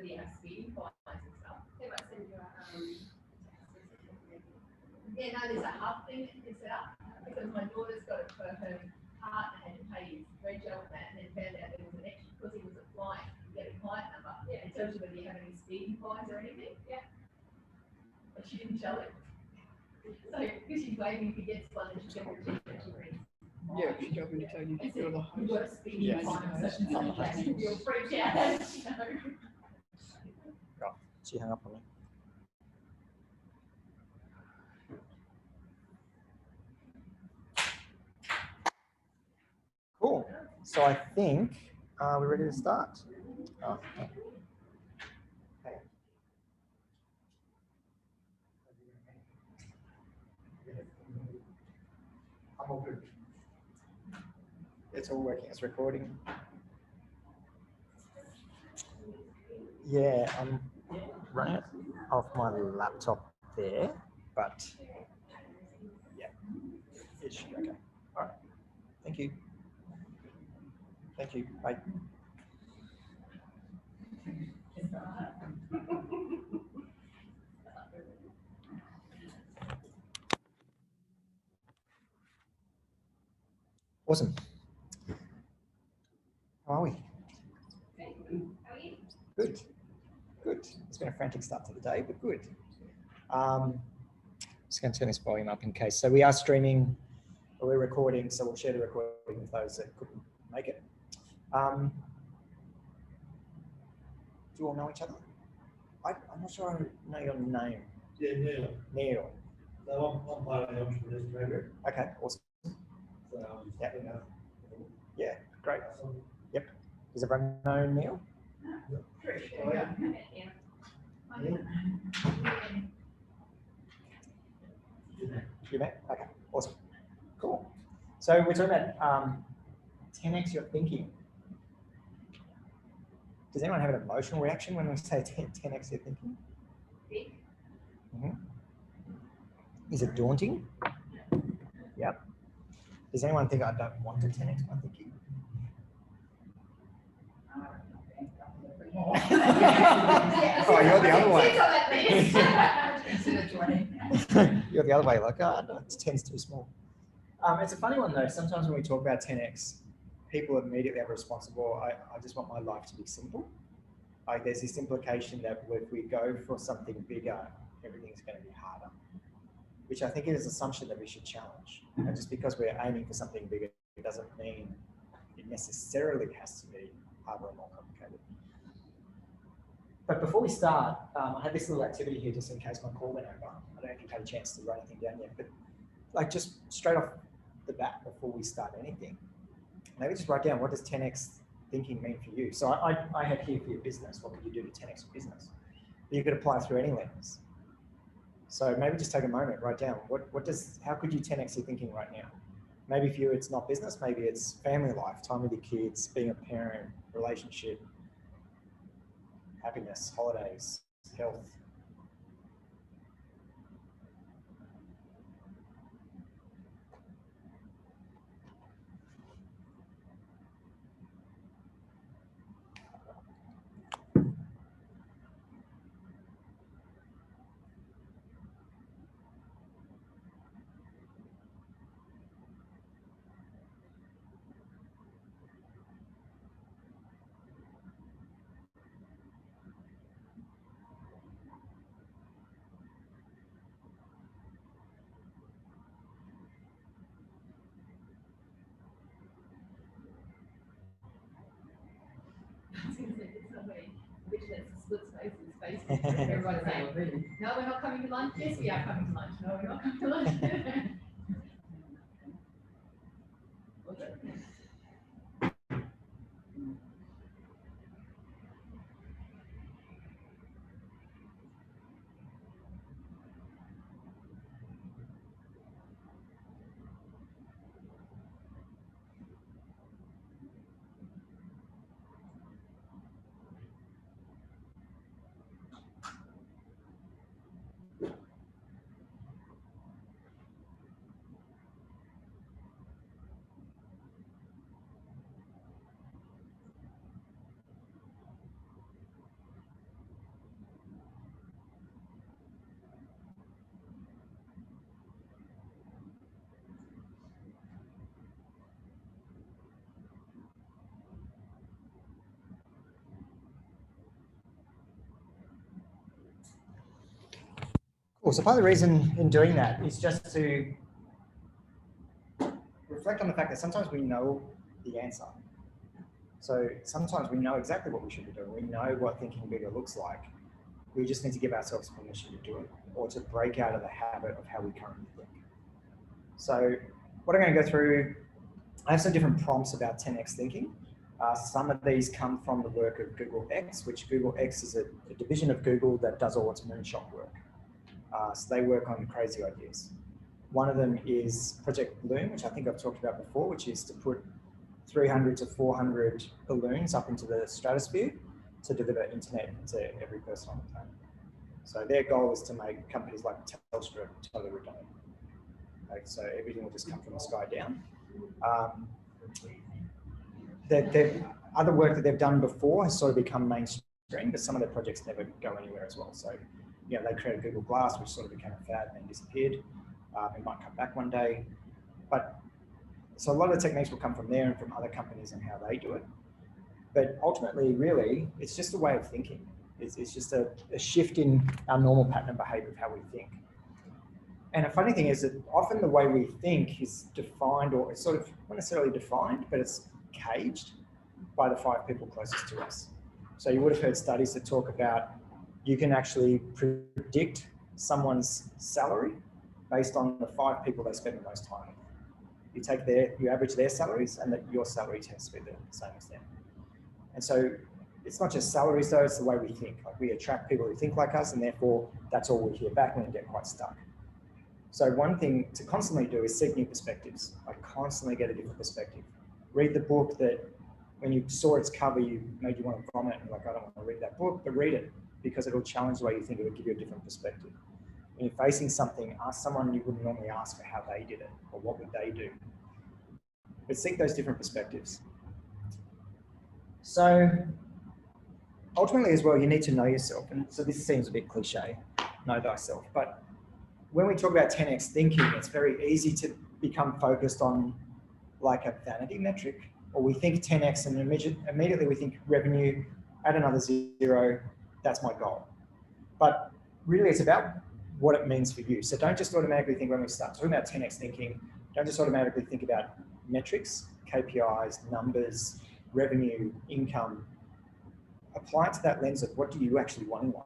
you have speeding fines and stuff. They might send you a Yeah, no, there's a hub thing that you can set up because my daughter's got it for her partner had to pay his reg on that and then found out there was an extra because he was a client. You get a client number. Yeah. It tells you whether you have any speeding fines or anything. Yeah. But she didn't tell him. So because she's waiting if he gets one and she gets her check she brings. Yeah, she told me to tell you you're the You've got a host. speeding Yes. fine, so you'll freak out. Right, she hung up on me. Cool. So I think we're ready to start. Oh, okay. I'm all good. It's all working. It's recording. Yeah, I'm running it off my laptop there, but yeah, it should be okay. All right. Thank you. Thank you. Bye. Awesome. How are we? Good. Good. It's been a frantic start to the day, but good. Just going to turn this volume up in case. So we are streaming, or we're recording, so we'll share the recording with those that couldn't make it. Do you all know each other? I'm not sure I know your name. Yeah, Neil. Neil. So I'm part of the entrepreneurs program. Okay, awesome. So, Yeah. you know, Yeah, great. so, Yep. Does everyone know Neil? oh, yeah. You met? Okay, awesome. Cool. So we're talking about 10x your thinking. Does anyone have an emotional reaction when we say 10x your thinking? Mm-hmm. Is it daunting? Yep. Does anyone think I don't want to 10x my thinking? Oh, you're the other way. You're the other way, like, oh, no, it's 10's too small. It's a funny one though. Sometimes when we talk about 10x, people immediately have a response of, well, I just want my life to be simple. Like there's this implication that if we go for something bigger, everything's going to be harder, which I think is an assumption that we should challenge. And just because we're aiming for something bigger, it doesn't mean it necessarily has to be harder or more complicated. But before we start, I had this little activity here just in case my call went over. I don't know if you've had a chance to write anything down yet, but like just straight off the bat before we start anything, maybe just write down what does 10x thinking mean for you. So I had here for your business, what could you do to 10x your business? You could apply through any lens. So maybe just take a moment, write down how could you 10x your thinking right now? Maybe for you it's not business, maybe it's family life, time with your kids, being a parent, relationship, happiness, holidays, health. Everyone's saying, no, we're not coming to lunch. Yes, we are coming to lunch. No, we're not coming to lunch. Cool. So part of the reason in doing that is just to reflect on the fact that sometimes we know the answer. So sometimes we know exactly what we should be doing. We know what thinking bigger looks like. We just need to give ourselves permission to do it or to break out of the habit of how we currently think. So what I'm going to go through, I have some different prompts about 10x thinking. Some of these come from the work of Google X, which Google X is a division of Google that does all its moonshot work. So they work on crazy ideas. One of them is Project Loon, which I think I've talked about before, which is to put 300 to 400 balloons up into the stratosphere to deliver internet to every person on the planet. So their goal is to make companies like Telstra totally redundant. Okay, so everything will just come from the sky down. The other work that they've done before has sort of become mainstream, but some of their projects never go anywhere as well. So, you know, they created Google Glass, which sort of became a fad and then disappeared. It might come back one day. But so a lot of the techniques will come from there and from other companies and how they do it. But ultimately, really, it's just a way of thinking. It's just a shift in our normal pattern of behavior of how we think. And a funny thing is that often the way we think is defined, or it's sort of not necessarily defined, but it's caged by the 5 people closest to us. So you would have heard studies that talk about you can actually predict someone's salary based on the 5 people they spend the most time with. You take you average their salaries, and that your salary tends to be the same as them. And so it's not just salaries though, it's the way we think. Like we attract people who think like us, and therefore that's all we hear back and we get quite stuck. So one thing to constantly do is seek new perspectives. Like constantly get a different perspective. Read the book that when you saw its cover, made you want to vomit and like, I don't want to read that book, but read it because it'll challenge the way you think. It'll give you a different perspective. When you're facing something, ask someone you wouldn't normally ask for how they did it or what would they do. But seek those different perspectives. So ultimately as well, you need to know yourself. And so this seems a bit cliche, know thyself. But when we talk about 10x thinking, it's very easy to become focused on like a vanity metric, or we think 10x and immediately we think revenue, add another 0, that's my goal. But really it's about what it means for you. So don't just automatically think, when we start talking about 10x thinking, don't just automatically think about metrics, KPIs, numbers, revenue, income. Apply it to that lens of what do you actually want in life?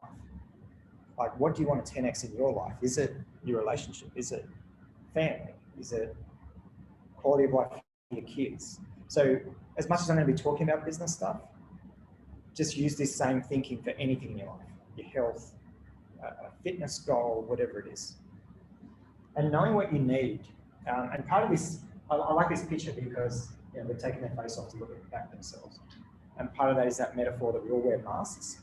Like what do you want to 10x in your life? Is it your relationship? Is it family? Is it quality of life for your kids? So as much as I'm going to be talking about business stuff, just use this same thinking for anything in your life, your health, a fitness goal, whatever it is. And knowing what you need. And part of this, I like this picture because they've taken their face off to look at themselves. And part of that is that metaphor that we all wear masks.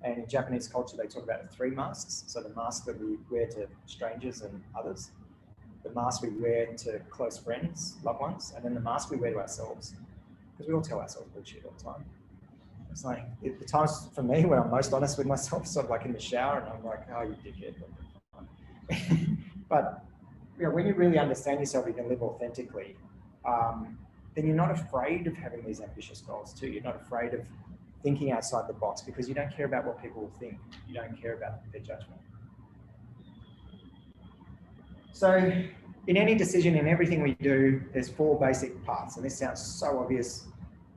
And in Japanese culture, they talk about 3 masks. So the mask that we wear to strangers and others, the mask we wear to close friends, loved ones, and then the mask we wear to ourselves. Because we all tell ourselves bullshit all the time. It's like, the times for me when I'm most honest with myself, sort of like in the shower, and I'm like, oh, you dickhead. But when you really understand yourself, you can live authentically, then you're not afraid of having these ambitious goals too. You're not afraid of thinking outside the box because you don't care about what people will think. You don't care about their judgment. So in any decision, in everything we do, there's 4 basic parts. And this sounds so obvious.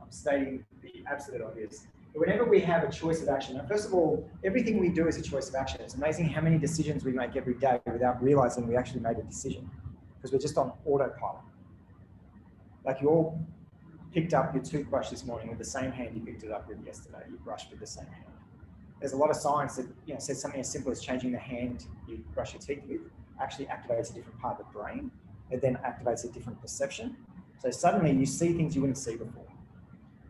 I'm stating the absolute obvious. But whenever we have a choice of action, now first of all, everything we do is a choice of action. It's amazing how many decisions we make every day without realizing we actually made a decision because we're just on autopilot. Like you all picked up your toothbrush this morning with the same hand you picked it up with yesterday. You brushed with the same hand. There's a lot of science that says something as simple as changing the hand you brush your teeth with actually activates a different part of the brain. It then activates a different perception. So suddenly you see things you wouldn't see before.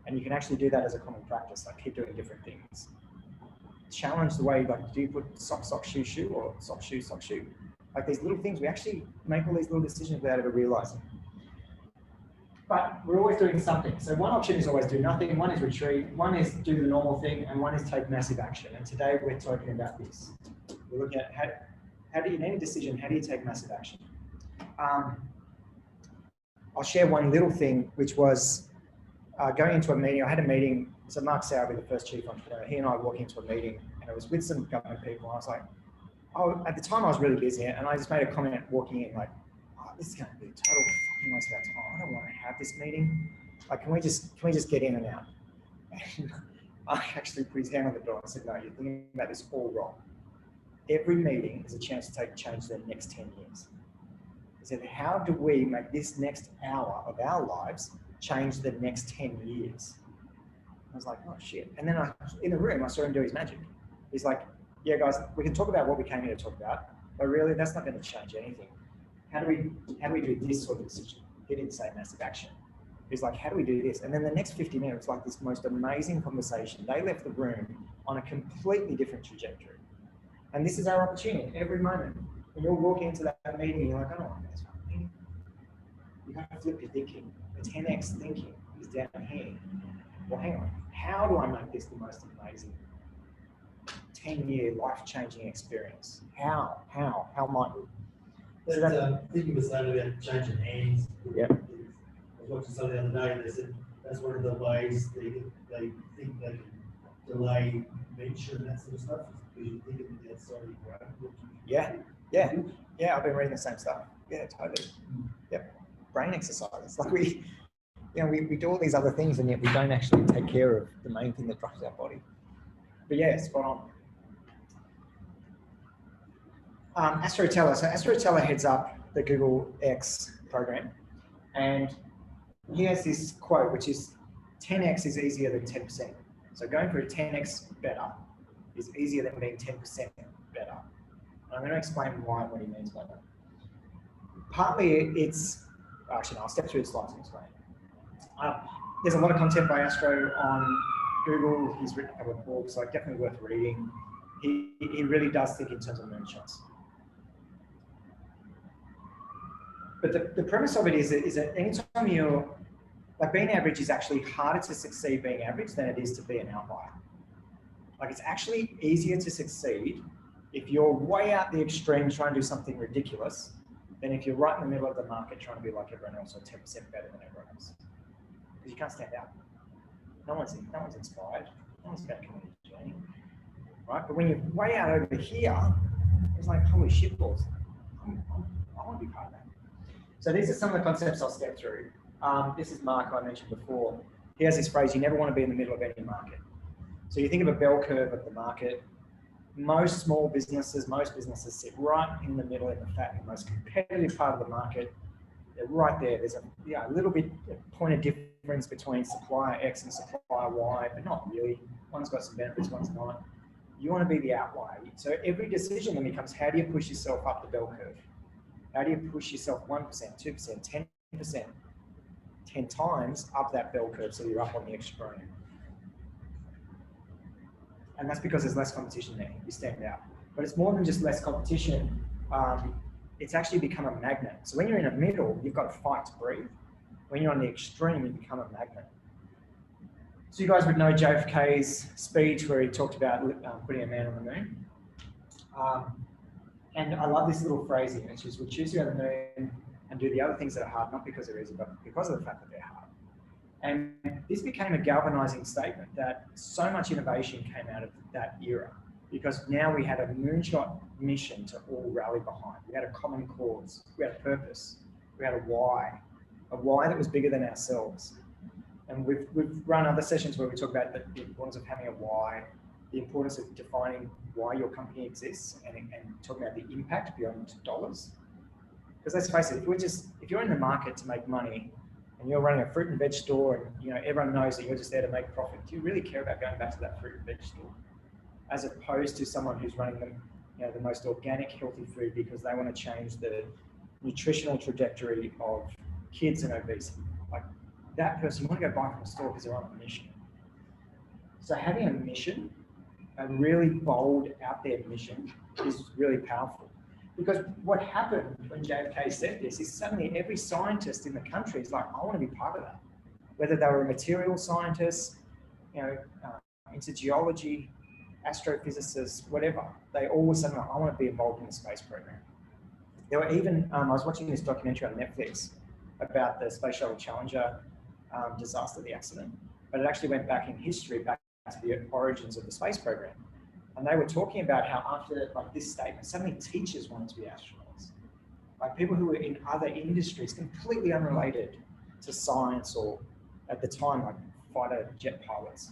And you can actually do that as a common practice, like keep doing different things. Challenge the way, like, do you put sock, sock, shoe, shoe, or sock, shoe, sock, shoe? Like these little things, we actually make all these little decisions without ever realizing. But we're always doing something. So one option is always do nothing, one is retreat, one is do the normal thing, and one is take massive action. And today we're talking about this. We're looking at how do you, in any decision, how do you take massive action? I'll share one little thing, which was going into a meeting. I had a meeting, so Mark Sowerby, the first chief entrepreneur, he and I walked into a meeting, and it was with some government people. And I was like, at the time I was really busy, and I just made a comment walking in like, oh, this is going to be a total fucking waste of our time. I don't want to have this meeting. Like, can we just get in and out? And I actually put his hand on the door and said, no, you're thinking about this all wrong. Every meeting is a chance to take change the next 10 years. I said, how do we make this next hour of our lives change the next 10 years? I was like, oh shit. And then in the room, I saw him do his magic. He's like, yeah, guys, we can talk about what we came here to talk about, but really that's not going to change anything. How do we do this sort of decision? He didn't say massive action. He's like, how do we do this? And then the next 50 minutes, like this most amazing conversation. They left the room on a completely different trajectory. And this is our opportunity every moment. When you're walking into that meeting, you're like, I don't want this meeting. You got to flip your thinking. The 10x thinking is down here. Well, hang on. How do I make this the most amazing 10-year life-changing experience? How might we? That thing you were saying about changing hands. Yeah. I was watching something the other day, and they said that's one of the ways they think they can delay dementia and that sort of stuff, because you're thinking of the outside of your brain. Yeah, I've been reading the same stuff. Yeah, totally. Yep. Brain exercises. Like we do all these other things, and yet we don't actually take care of the main thing that drives our body. But yeah, spot on. Astro Teller. So Astro Teller heads up the Google X program, and he has this quote, which is 10x is easier than 10%. So going for a 10x better is easier than being 10% better. And I'm going to explain why and what he means by that. Partly it's, actually no, I'll step through the slides and explain. There's a lot of content by Astro on Google. He's written a couple of books, so definitely worth reading. He really does think in terms of moonshots. But the premise of it is that anytime you're, like being average is actually harder to succeed being average than it is to be an outlier. Like it's actually easier to succeed if you're way out the extreme trying to do something ridiculous than if you're right in the middle of the market trying to be like everyone else or 10% better than everyone else. Because you can't stand out. No one's inspired. No one's going to come on the journey. Right? But when you're way out over here, it's like, holy shit balls. I want to be part of that. So these are some of the concepts I'll step through. This is Mark I mentioned before. He has this phrase, you never want to be in the middle of any market. So you think of a bell curve of the market. Most businesses sit right in the middle, in the fat, the most competitive part of the market. They're right there. There's a little bit point of difference between supplier X and supplier Y, but not really. One's got some benefits, one's not. You want to be the outlier. So every decision then becomes, how do you push yourself up the bell curve? How do you push yourself 1%, 2%, 10%, 10 times up that bell curve so you're up on the extreme? And that's because there's less competition there. You stand out. But it's more than just less competition. It's actually become a magnet. So when you're in the middle, you've got to fight to breathe. When you're on the extreme, you become a magnet. So you guys would know JFK's speech where he talked about putting a man on the moon. And I love this little phrasing, which is, we choose to go to the moon and do the other things that are hard, not because they're easy, but because of the fact that they're hard. And this became a galvanizing statement that so much innovation came out of that era, because now we had a moonshot mission to all rally behind. We had a common cause, we had a purpose, we had a why that was bigger than ourselves. And we've run other sessions where we talk about the importance of having a why, the importance of defining why your company exists, and talking about the impact beyond dollars. Because let's face it, if you're in the market to make money and you're running a fruit and veg store and everyone knows that you're just there to make profit, do you really care about going back to that fruit and veg store? As opposed to someone who's running the most organic, healthy food because they want to change the nutritional trajectory of kids and obesity. Like that person, you want to go buy from a store because they're on a mission. So having a mission, a really bold, out there mission, is really powerful. Because what happened when JFK said this is suddenly every scientist in the country is like, I want to be part of that. Whether they were a material scientist, into geology, astrophysicists, whatever, they all of a sudden, I want to be involved in the space program. There were even, I was watching this documentary on Netflix about the Space Shuttle Challenger disaster, the accident, but it actually went back in history, back to the origins of the space program. And they were talking about how after like this statement, suddenly teachers wanted to be astronauts. Like people who were in other industries completely unrelated to science or at the time like fighter jet pilots,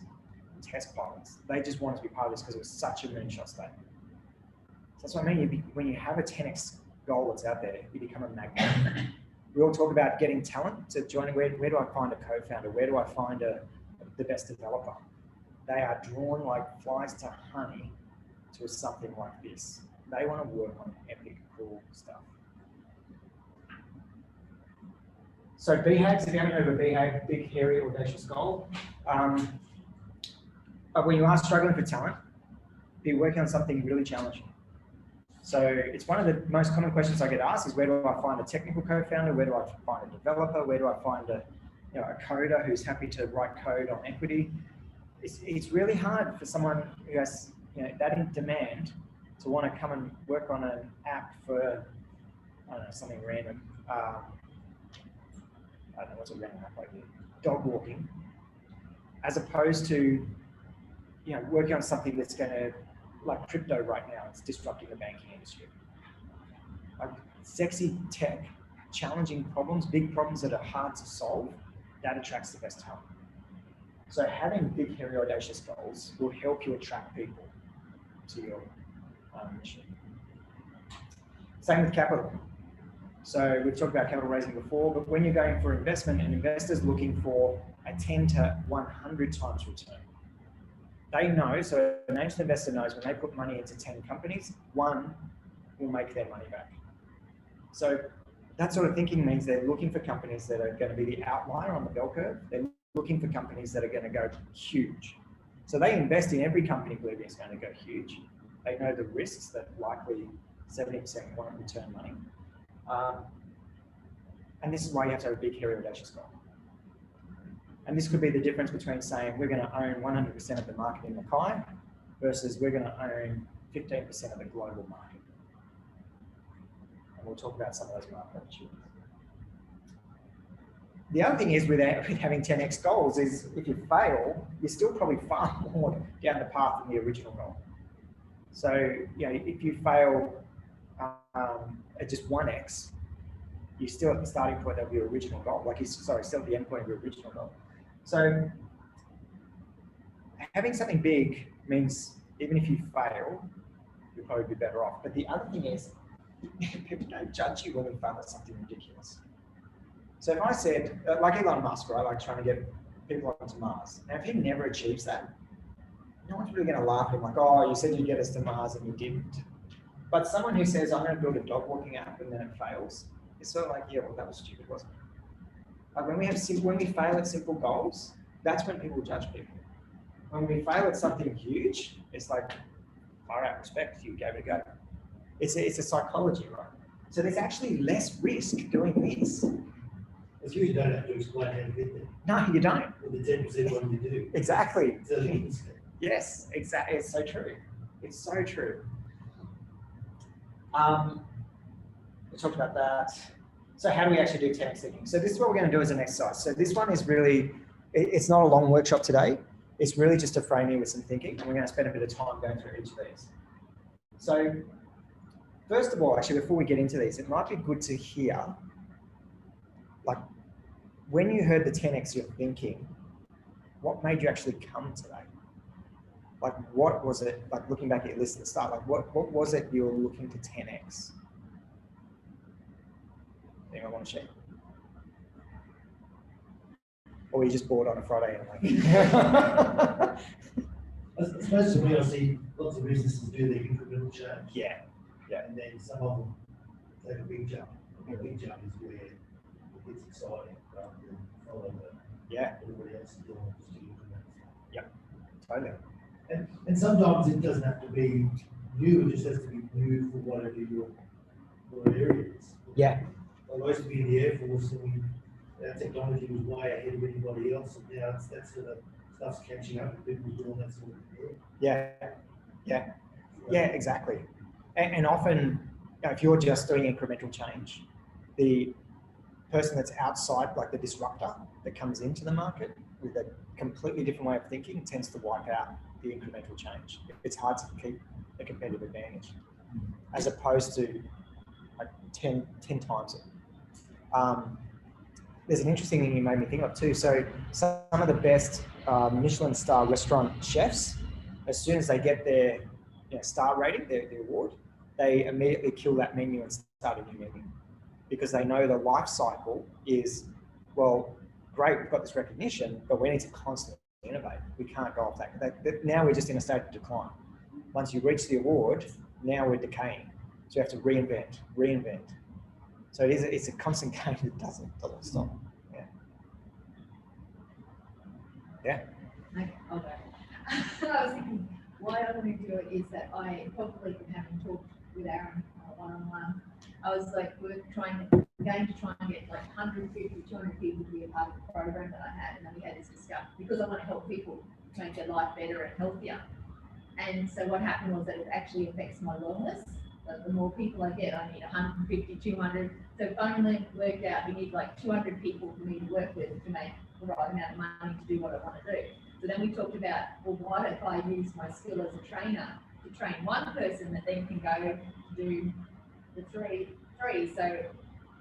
test pilots. They just wanted to be part of this because it was such a moonshot statement. So that's what I mean. When you have a 10x goal that's out there, you become a magnet. We all talk about getting talent to join. Where do I find a co-founder? Where do I find the best developer? They are drawn like flies to honey to something like this. They want to work on epic, cool stuff. So BHAGs, if you haven't heard of a BHAG, big, hairy, audacious goal. When you are struggling for talent, be working on something really challenging. So it's one of the most common questions I get asked is where do I find a technical co-founder? Where do I find a developer? Where do I find a coder who's happy to write code on equity? It's really hard for someone who has that in demand to want to come and work on an app for, I don't know, something random. I don't know what's a random app like dog walking, as opposed to working on something that's going to, like crypto right now, it's disrupting the banking industry. Like sexy tech, challenging problems, big problems that are hard to solve, that attracts the best talent. So having big, hairy, audacious goals will help you attract people to your mission. Same with capital. So we've talked about capital raising before, but when you're going for investment, an investor's looking for a 10 to 100 times return. They know, so an angel investor knows when they put money into 10 companies, one will make their money back. So that sort of thinking means they're looking for companies that are going to be the outlier on the bell curve. They're looking for companies that are going to go huge. So they invest in every company believing it's going to go huge. They know the risks that likely 70% won't return money. And this is why you have to have a big, hairy, audacious goal. And this could be the difference between saying we're going to own 100% of the market in Mackay versus we're going to own 15% of the global market. And we'll talk about some of those market opportunities. The other thing is with having 10x goals is if you fail, you're still probably far more down the path than the original goal. So, if you fail at just 1x, you're still at the starting point of your original goal. Still at the end point of your original goal. So having something big means even if you fail, you'll probably be better off. But the other thing is, people don't judge you when you fail at something ridiculous. So if I said, like Elon Musk, right, like trying to get people onto Mars, now if he never achieves that, no one's really going to laugh at him like, oh, you said you'd get us to Mars and you didn't. But someone who says, I'm going to build a dog walking app and then it fails, it's sort of like, yeah, well, that was stupid, wasn't it? Like when we fail at simple goals, that's when people judge people. When we fail at something huge, it's like, far out respect, you gave it a go. It's a psychology, right? So there's actually less risk doing this. It's you don't have to explain how to get there. No, you don't. With the 10% one you do. Exactly. So Yes, exactly. It's so true. It's so true. We talked about that. So how do we actually do 10x thinking? So this is what we're going to do as an exercise. So this one is really, it's not a long workshop today. It's really just to frame you with some thinking. And we're going to spend a bit of time going through each of these. So first of all, actually, before we get into these, it might be good to hear, like, when you heard the 10x you're thinking, what made you actually come to that? Like, what was it, like looking back at your list at the start, like what was it you were looking to 10x? Anyone want to share? Or were you just bored on a Friday and like... I suppose to me, I see lots of businesses do their incremental change. Yeah. And then some of them take a big jump. A big jump is where it gets exciting rather than follow everybody else is doing, just do incremental. Yep, totally. And sometimes it doesn't have to be new, it just has to be new for whatever your area is. Yeah. I used to be in the Air Force and our technology was way ahead of anybody else, and now that sort of stuff's catching up and people doing that sort of thing. Yeah, exactly. And often, if you're just doing incremental change, the person that's outside, like the disruptor that comes into the market with a completely different way of thinking, tends to wipe out the incremental change. It's hard to keep a competitive advantage as opposed to like 10 times it. There's an interesting thing you made me think of too. So some of the best Michelin star restaurant chefs, as soon as they get their star rating, their award, they immediately kill that menu and start a new menu because they know the life cycle is, well, great, we've got this recognition, but we need to constantly innovate. We can't go off that. Now we're just in a state of decline. Once you reach the award, now we're decaying. So you have to reinvent. So it's a constant game that doesn't stop. Yeah. Yeah. Okay, I'll go. I was thinking, why I want to do it is that I probably from having talked with Aaron one-on-one, I was like, we're going to try and get like 150, 200 people to be a part of the program that I had, and then we had this discussion because I want to help people make their life better and healthier. And so what happened was that it actually affects my wellness. But the more people I get, I need 150, 200. So if I only worked out, we need like 200 people for me to work with to make the right amount of money to do what I want to do. So then we talked about, well, why don't I use my skill as a trainer to train one person that then can go do the three. So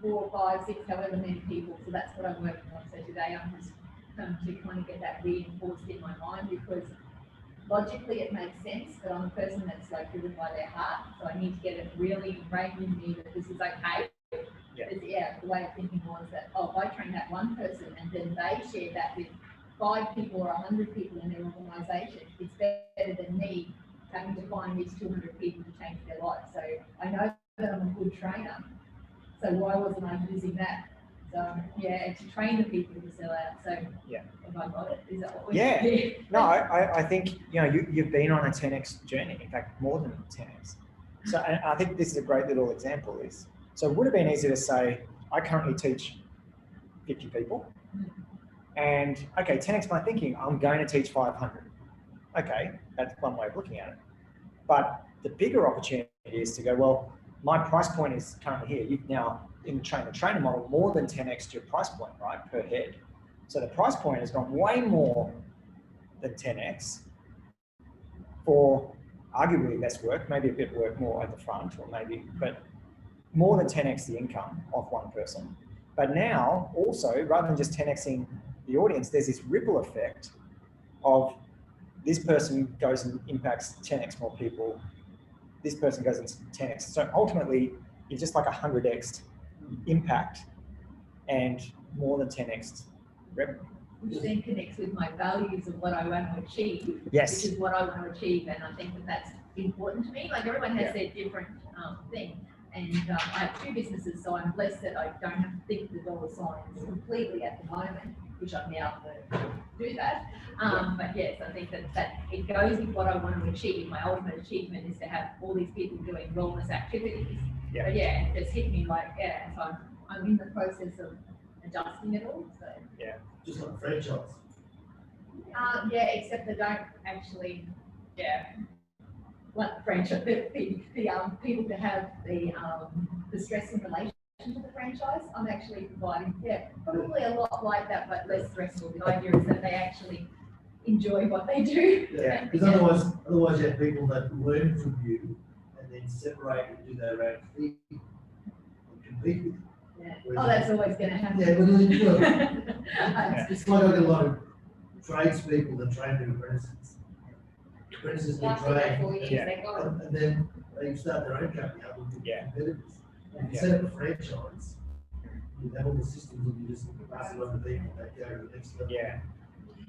4, 5, 6, however many people. So that's what I'm working on. So today I'm just to kind of get that reinforced in my mind because logically it makes sense, but I'm a person that's like driven by their heart. So I need to get it really ingrained in me that this is okay. Yeah. The way of thinking was that, oh, if I train that one person and then they share that with 5 people or 100 people in their organisation, it's better than me having to find these 200 people to change their life. So I know that I'm a good trainer. So why wasn't I using that? So yeah, to train the people to sell out. So yeah, have I got it? Is that what we're No, I think you've been on a 10x journey. In fact, more than 10x. So and I think this is a great little example. So it would have been easy to say, I currently teach 50 people, and okay, 10x my thinking. I'm going to teach 500. Okay, that's one way of looking at it. But the bigger opportunity is to go, well, my price point is currently here. You've now, in the trainer model, more than 10x your price point, right, per head. So the price point has gone way more than 10x for arguably less work, maybe a bit of work more at the front, or maybe, but more than 10x the income of one person. But now, also, rather than just 10xing the audience, there's this ripple effect of this person goes and impacts 10x more people. This person goes into 10x. So ultimately, you're just like 100x impact and more than 10x revenue. Which then connects with my values of what I want to achieve. Yes. Which is what I want to achieve, and I think that that's important to me. Like everyone has their different thing. And I have 2 businesses, so I'm blessed that I don't have to think the dollar signs completely at the moment, which I'm now to do that. But yes, I think that it goes with what I want to achieve. My ultimate achievement is to have all these people doing wellness activities. Yeah. But yeah, it just hit me like, so I'm in the process of adjusting it all. So yeah, just like a franchise. yeah, except they don't actually, like the franchise, the people to have the stress in relation to the franchise. I'm actually providing, probably a lot like that, but less stressful. The idea is that they actually enjoy what they do. Yeah, because otherwise you have people that learn from you and then separate and do their own thing and compete with you. Yeah. Oh, that's always going to happen. Yeah, but it's like I get a lot of tradespeople that train their apprentices. Apprentices get trained, and then they start their own company up with competitors. If you set up a franchise, you have all the systems and you just pass it on to people that go to the next level. Yeah.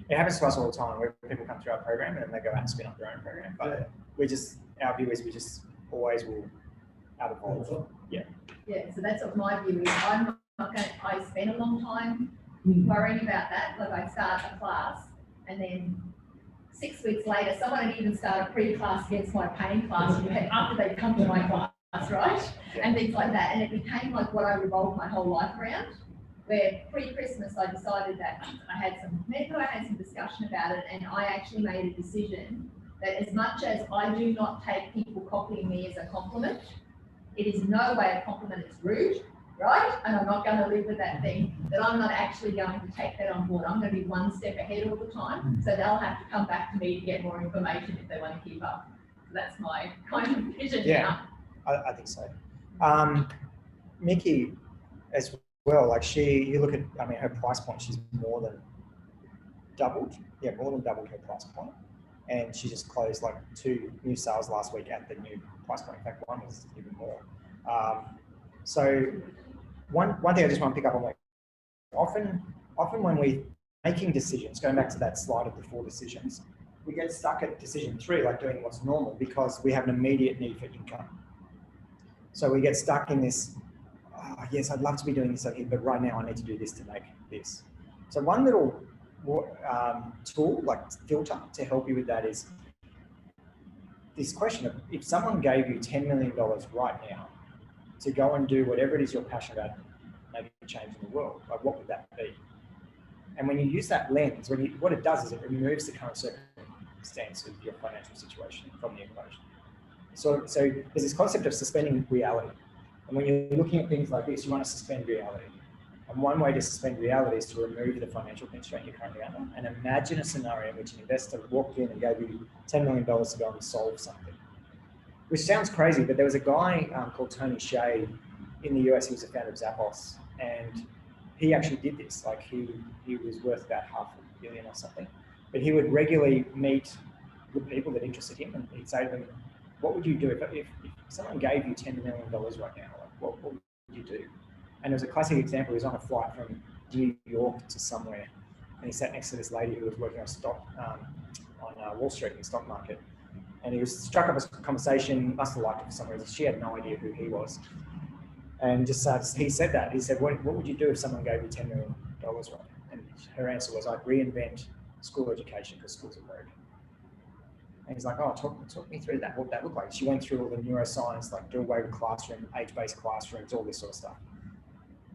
It happens to us all the time where people come through our program and then they go out and spin up their own program. But our view is we just always will out of Yeah. Yeah, so that's what my view is. I'm not going to, I spend a long time worrying about that. Like I start a class and then 6 weeks later, someone had even started a pre-class against my paying class after they'd come to my class, right? And things like that. And it became like what I revolved my whole life around, where pre-Christmas I decided that I had some discussion about it, and I actually made a decision that as much as I do not take people copying me as a compliment, it is no way a compliment, it's rude. right? And I'm not going to live with that thing, that I'm not actually going to take that on board. I'm going to be one step ahead all the time. So they'll have to come back to me to get more information if they want to keep up. So that's my kind of vision now. I think so. Mickey as well, like you look at, I mean, her price point, she's more than doubled her price point. And she just closed like 2 new sales last week at the new price point. In fact, one was even more. So one thing I just want to pick up on, like, often when we're making decisions, going back to that slide of the 4 decisions, we get stuck at decision 3, like doing what's normal, because we have an immediate need for income. So we get stuck in this, oh, yes, I'd love to be doing this over here, but right now I need to do this to make this. So one little tool, like filter, to help you with that is this question of, if someone gave you $10 million right now to go and do whatever it is you're passionate about, maybe changing the world, like what would that be? And when you use that lens, what it does is it removes the current circumstance of your financial situation from the equation. So there's this concept of suspending reality. And when you're looking at things like this, you want to suspend reality. And one way to suspend reality is to remove the financial constraint you're currently under and imagine a scenario in which an investor walked in and gave you $10 million to go and solve something. Which sounds crazy, but there was a guy called Tony Hsieh in the US. He was the founder of Zappos, and he actually did this. Like he was worth about $500 million or something, but he would regularly meet with people that interested him, and he'd say to them, "What would you do if someone gave you $10 million right now? Like, what would you do?" And there was a classic example. He was on a flight from New York to somewhere, and he sat next to this lady who was working on Wall Street in the stock market. And he was struck up a conversation, must have liked it for some reason. She had no idea who he was. And just he said that. He said, what would you do if someone gave you $10 million right now? And her answer was, I'd reinvent school education because schools are broken. And he's like, oh, talk me through that. What would that look like? She went through all the neuroscience, like do away with classroom, age-based classrooms, all this sort of stuff.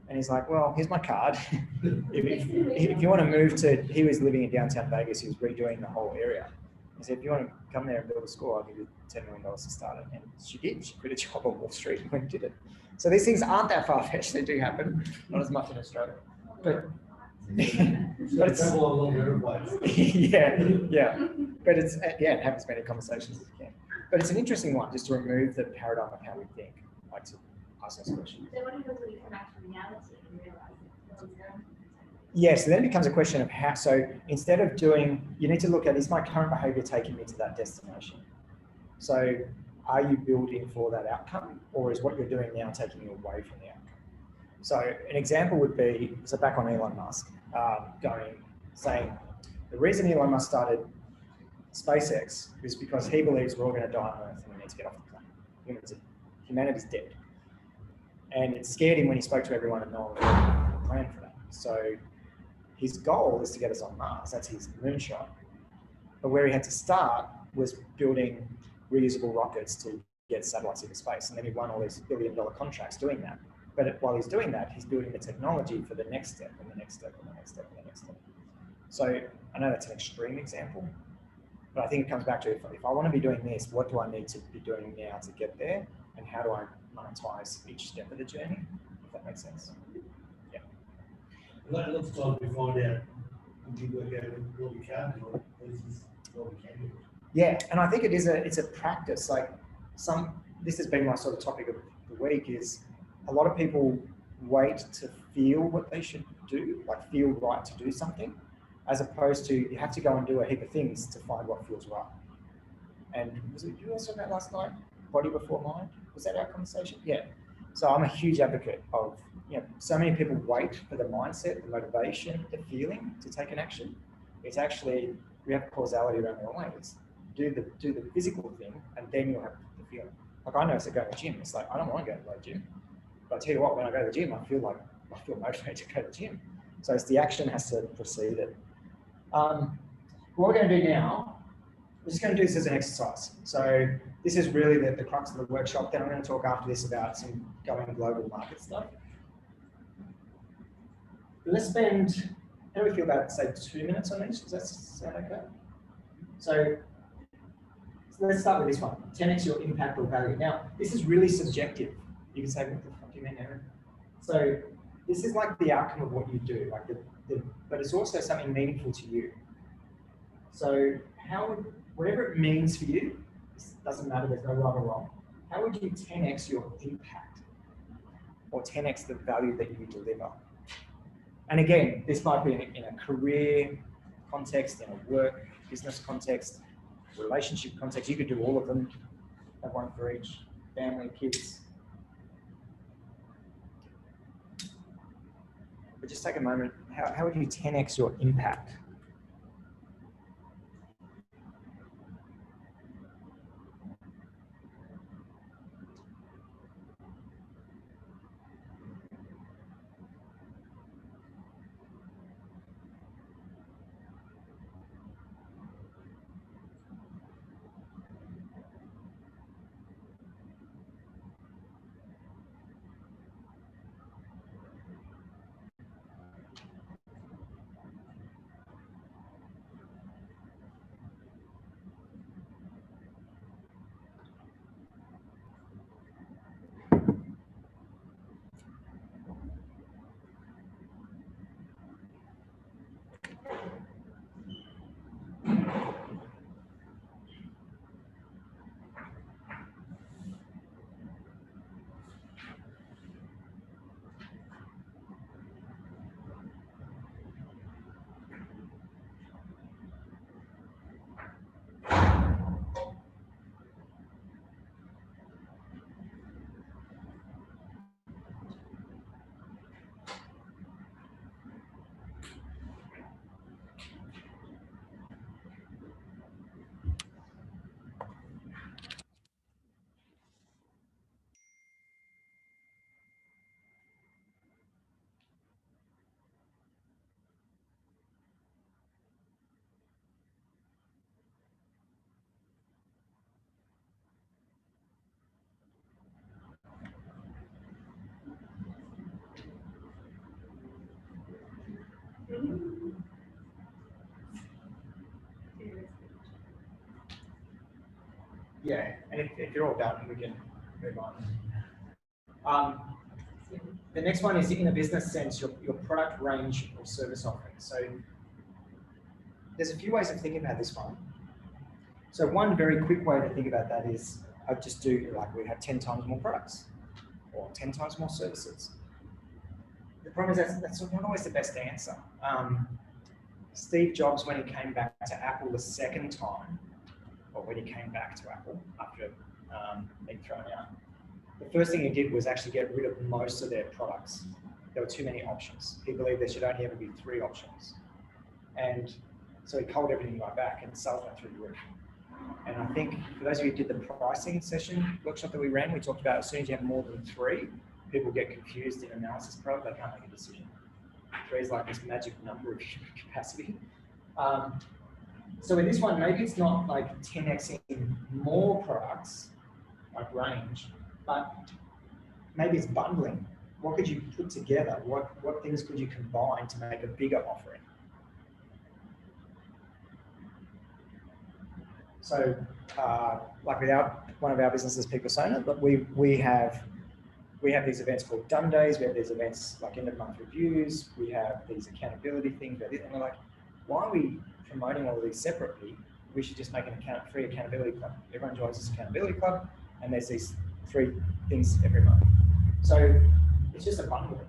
And he's like, well, here's my card. if you want to move he was living in downtown Vegas. He was redoing the whole area. He said, if you want to come there and build a school, I'll give you $10 million to start it. And she did. She quit a job on Wall Street and went and did it. So these things aren't that far-fetched. They do happen. Not as much in Australia. But it's yeah. But it's, and have as many conversations as you can. But it's an interesting one, just to remove the paradigm of how we think, like to ask those questions. So what happens when you come back to reality and realize that Yes, so then it becomes a question of how, so instead of you need to look at, is my current behavior taking me to that destination? So are you building for that outcome, or is what you're doing now taking you away from the outcome? So an example would be, so back on Elon Musk, saying the reason Elon Musk started SpaceX is because he believes we're all going to die on Earth and we need to get off the planet. Humanity's dead. And it scared him when he spoke to everyone and no one had a plan for that. So his goal is to get us on Mars. That's his moonshot. But where he had to start was building reusable rockets to get satellites into space. And then he won all these billion-dollar contracts doing that. But while he's doing that, he's building the technology for the next step and the next step and the next step and the next step. So I know that's an extreme example, but I think it comes back to if I want to be doing this, what do I need to be doing now to get there? And how do I monetize each step of the journey? If that makes sense. Yeah. Lots of times we find out we work out what we can't do versus what we can do. Yeah, and I think it's a practice. Like this has been my sort of topic of the week is a lot of people wait to feel what they should do, like feel right to do something, as opposed to you have to go and do a heap of things to find what feels right. And was it you guys talking about last night? Body before mind? Was that our conversation? Yeah. So I'm a huge advocate of, so many people wait for the mindset, the motivation, the feeling to take an action. It's actually, we have causality around the way. It's do the physical thing and then you'll have the feeling. Like I notice I go to the gym, it's like, I don't want to go to the gym. But I tell you what, when I go to the gym, I feel motivated to go to the gym. So it's the action has to precede it. What we're going to do now, we're just going to do this as an exercise. So this is really the crux of the workshop. Then I'm going to talk after this about some going global market stuff. Let's spend, how do we feel about, say, 2 minutes on each? Does that sound okay? So let's start with this one. 10x your impact or value. Now, this is really subjective. You can say, what the fuck do you mean, Aaron? So this is like the outcome of what you do, like but it's also something meaningful to you. So whatever it means for you, it doesn't matter, there's no right or wrong. How would you 10x your impact or 10x the value that you deliver? And again, this might be in a career context, in a work, business context, relationship context. You could do all of them, have one for each, family, kids. But just take a moment, how would you 10x your impact? Yeah, and if you're all done, we can move on. The next one is in a business sense, your product range or service offering. So there's a few ways of thinking about this one. So one very quick way to think about that is I just do like we have 10 times more products or 10 times more services. The problem is that's not always the best answer. Steve Jobs, when he came back to Apple the second time, or when he came back to Apple after being thrown out, the first thing he did was actually get rid of most of their products. There were too many options. He believed there should only ever be 3 options. And so he culled everything right back and sales went through the roof. And I think for those of you who did the pricing session workshop that we ran, we talked about as soon as you have more than 3, people get confused in analysis pro, they can't make a decision. 3 is like this magic number of human capacity. So in this one, maybe it's not like 10xing more products, like range, but maybe it's bundling. What could you put together? What things could you combine to make a bigger offering? So like with one of our businesses, PeopleSona, but we have these events called Done Days, we have these events like end of month reviews, we have these accountability things, and we're like, why are we promoting all of these separately? We should just make a free accountability club. Everyone joins this accountability club and there's these 3 things every month. So it's just a bundle,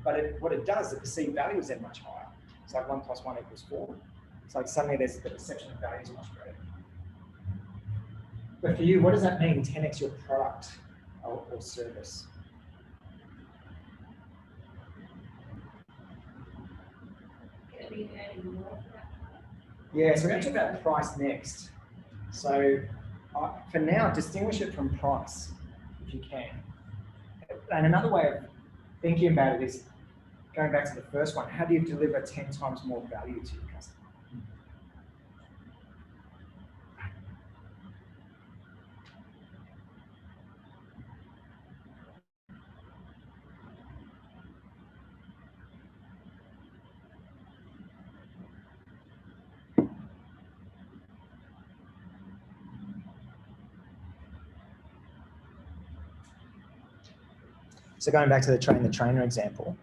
but what it does, the perceived value is then much higher. It's like 1 + 1 = 4. It's like suddenly the perception of value is much greater. But for you, what does that mean, 10x your product or service? Yeah, so we're going to talk about price next. So for now, distinguish it from price, if you can. And another way of thinking about it is, going back to the first one, how do you deliver 10 times more value to your customer? So going back to the train the trainer example.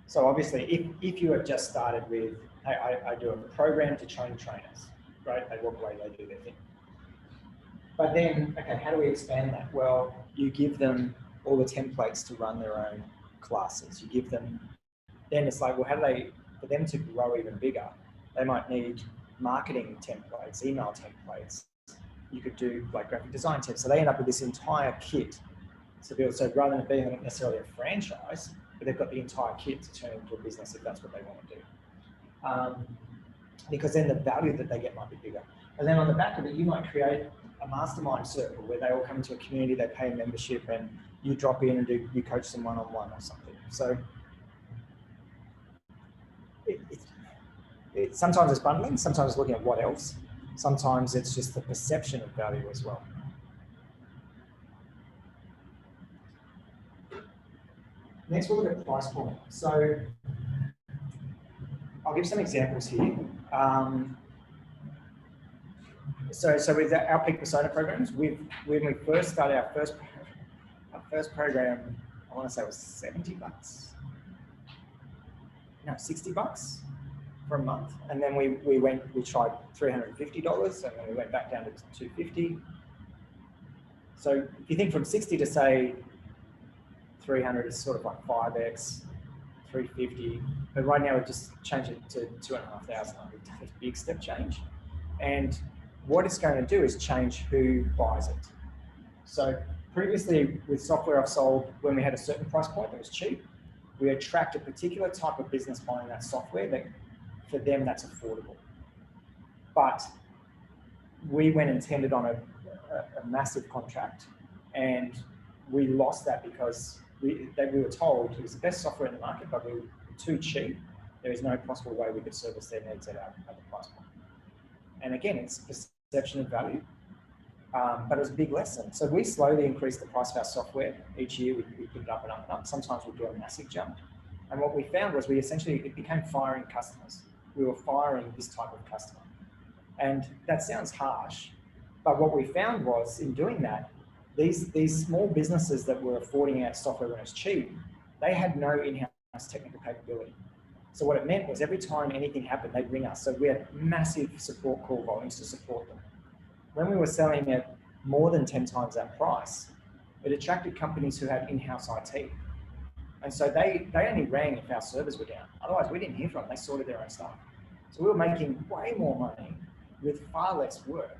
So obviously, if you have just started with, hey, I do a program to train trainers, right? They walk away, they do their thing. But then, okay, how do we expand that? Well, you give them all the templates to run their own classes. You give them, then it's like, well, how do they, for them to grow even bigger, they might need marketing templates, email templates. You could do like graphic design templates. So they end up with this entire kit to build. So rather than it being necessarily a franchise, but they've got the entire kit to turn into a business if that's what they want to do. Because then the value that they get might be bigger. And then on the back of it, you might create a mastermind circle where they all come into a community, they pay a membership, and you drop in and you coach them one-on-one or something. So sometimes it's bundling, sometimes it's looking at what else, sometimes it's just the perception of value as well. Next, we'll look at price point. So I'll give some examples here. So with our peak persona programs, when we first started our first program, I want to say it was $70. No, $60 for a month. And then we tried $350, and then we went back down to $250. So if you think from 60 to say 300 is sort of like 5x, 350, but right now we've just changed it to 2,500. We've done a big step change. And what it's going to do is change who buys it. So previously with software I've sold, when we had a certain price point that was cheap, we attract a particular type of business buying that software that for them that's affordable. But we went and tendered on a massive contract, and we lost that because we were told it was the best software in the market, but we were too cheap. There is no possible way we could service their needs at the price point. And again, it's perception of value, but it was a big lesson. So we slowly increased the price of our software each year. We put it up and up and up. Sometimes we'd do a massive jump. And what we found was it became firing customers. We were firing this type of customer. And that sounds harsh, but what we found was in doing that, these small businesses that were affording out software when it was cheap, they had no in-house technical capability. So what it meant was every time anything happened, they'd ring us. So we had massive support call volumes to support them. When we were selling at more than 10 times that price, it attracted companies who had in-house IT. And so they only rang if our servers were down. Otherwise, we didn't hear from them. They sorted their own stuff. So we were making way more money with far less work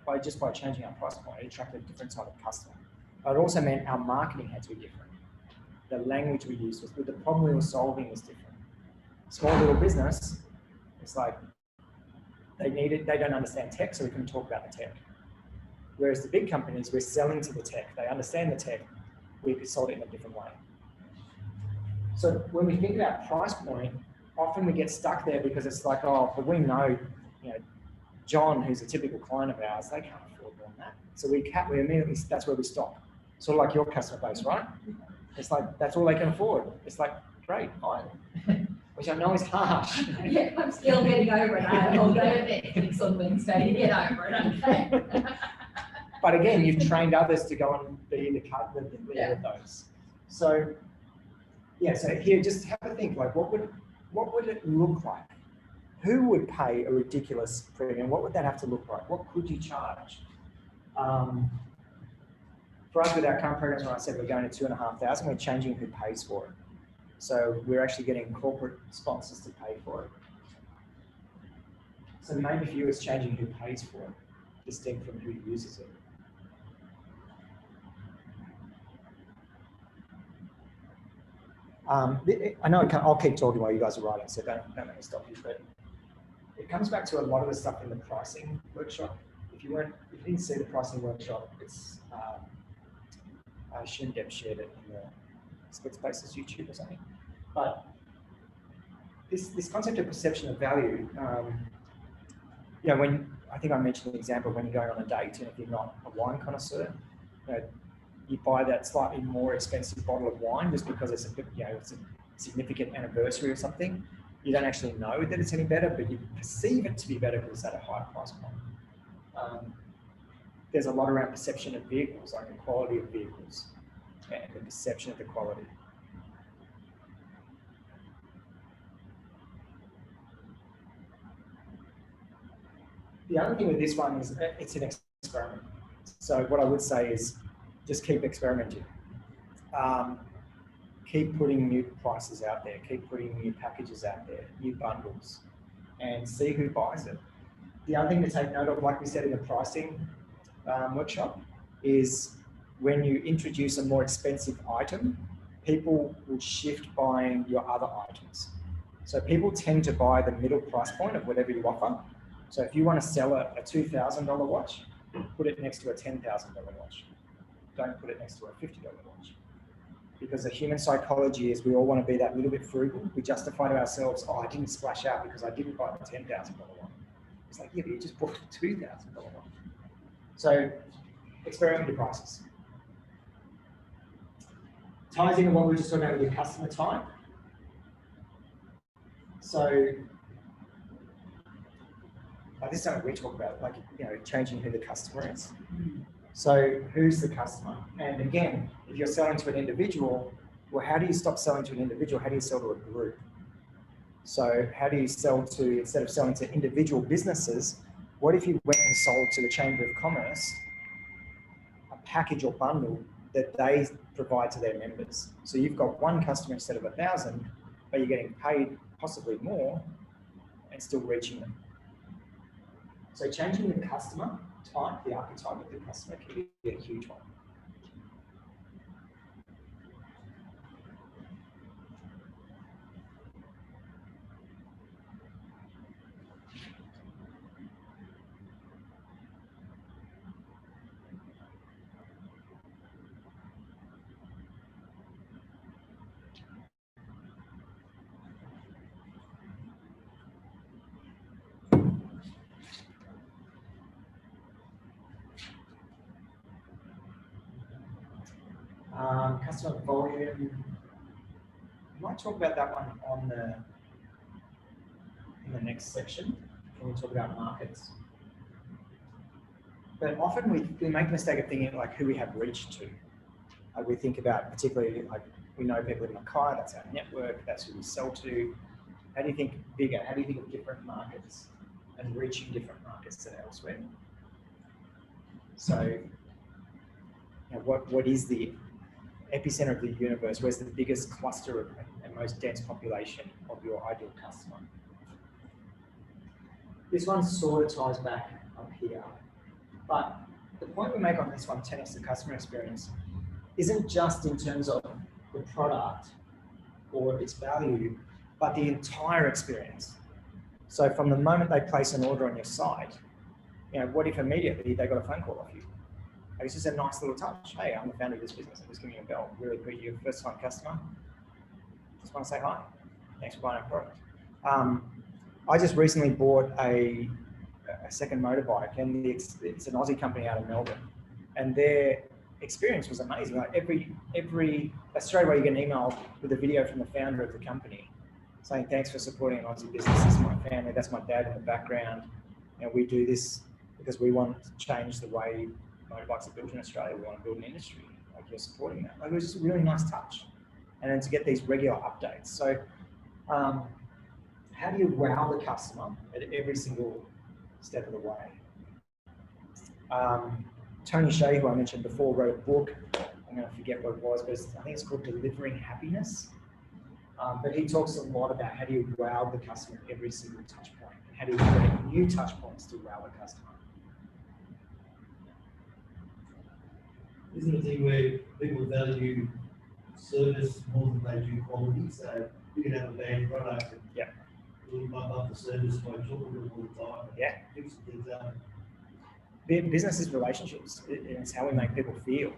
by changing our price point. It attracted a different type of customer. But it also meant our marketing had to be different. The language we used was, the problem we were solving was different. Small little business, it's like they don't understand tech, so we couldn't talk about the tech. Whereas the big companies, we're selling to the tech. They understand the tech. We sold it in a different way. So when we think about price point, often we get stuck there because it's like, oh, but we know, John, who's a typical client of ours, they can't afford more than that. So we immediately, that's where we stop. Sort of like your customer base, right? It's like, that's all they can afford. It's like, great, fine. Which I know is harsh. Yeah, I'm still getting over it. I'll go to Netflix on Wednesday to get over it, okay? But again, you've trained others to go and be the leader of those. So, yeah, so here, just have a think, like, what would it look like? Who would pay a ridiculous premium? What would that have to look like? What could you charge? For us, with our current programs, when I said we're going to 2,500, we're changing who pays for it. So we're actually getting corporate sponsors to pay for it. So maybe for you, it's changing who pays for it, distinct from who uses it. I know I'll keep talking while you guys are writing, so don't let me stop you. But it comes back to a lot of the stuff in the pricing workshop. If you didn't see the pricing workshop, it's I assume Deb shared it in the Splitspaces YouTube or something. But this concept of perception of value, when I think I mentioned the example of when you're going on a date, and if you're not a wine connoisseur, you buy that slightly more expensive bottle of wine just because it's it's a significant anniversary or something. You don't actually know that it's any better, but you perceive it to be better because it's at a higher price point. There's a lot around perception of vehicles, like the quality of vehicles. and the perception of the quality. The other thing with this one is it's an experiment. So what I would say is just keep experimenting. Keep putting new prices out there, keep putting new packages out there, new bundles, and see who buys it. The other thing to take note of, like we said in the pricing workshop, is when you introduce a more expensive item, people will shift buying your other items. So people tend to buy the middle price point of whatever you offer. So if you want to sell a $2,000 watch, put it next to a $10,000 watch. Don't put it next to a $50 watch. Because the human psychology is we all want to be that little bit frugal. We justify to ourselves, oh, I didn't splash out because I didn't buy the $10,000 one. It's like, yeah, but you just bought a $2,000 one. So experiment with your prices. Ties into what we were just talking about with your customer type. So this is something we talk about, like, you know, changing who the customer is. So who's the customer? And again, if you're selling to an individual, well, how do you stop selling to an individual? How do you sell to a group? So how do you sell to, instead of selling to individual businesses, what if you went and sold to the Chamber of Commerce a package or bundle that they provide to their members? So you've got one customer instead of 1,000, but you're getting paid possibly more and still reaching them. So changing the customer type, the archetype of the customer, can be a huge one. Customer volume. We might talk about that one in the next section when we talk about markets. But often we make the mistake of thinking like who we have reach to. We think about particularly like we know people in Mackay, that's our network, that's who we sell to. How do you think bigger? How do you think of different markets and reaching different markets than elsewhere? So, you know, what is the epicenter of the universe? Where's the biggest cluster of and most dense population of your ideal customer? This one sort of ties back up here, but the point we make on this one, 10x the customer experience, isn't just in terms of the product or its value, but the entire experience. So from the moment they place an order on your site, you know, what if immediately they got a phone call off you? It's just a nice little touch. Hey, I'm the founder of this business. I'm just giving you a bell. Really great, you're a first-time customer. Just want to say hi. Thanks for buying our product. I just recently bought a second motorbike, and it's an Aussie company out of Melbourne, and their experience was amazing. Like every straight away you get an email with a video from the founder of the company saying, "Thanks for supporting an Aussie business. This is my family. That's my dad in the background, and we do this because we want to change the way motorbikes are built in Australia. We want to build an industry. Like, you're supporting that." Like, it was just a really nice touch. And then to get these regular updates. So how do you wow the customer at every single step of the way? Tony Hsieh, who I mentioned before, wrote a book. I'm going to forget what it was, but I think it's called Delivering Happiness. But he talks a lot about how do you wow the customer at every single touch point. How do you create new touch points to wow the customer? Isn't it a thing where people value service more than they do quality? So you can have a bad product and really bump up the service by talking to them all the time. Yeah. Fix things up. Business is relationships. It's how we make people feel.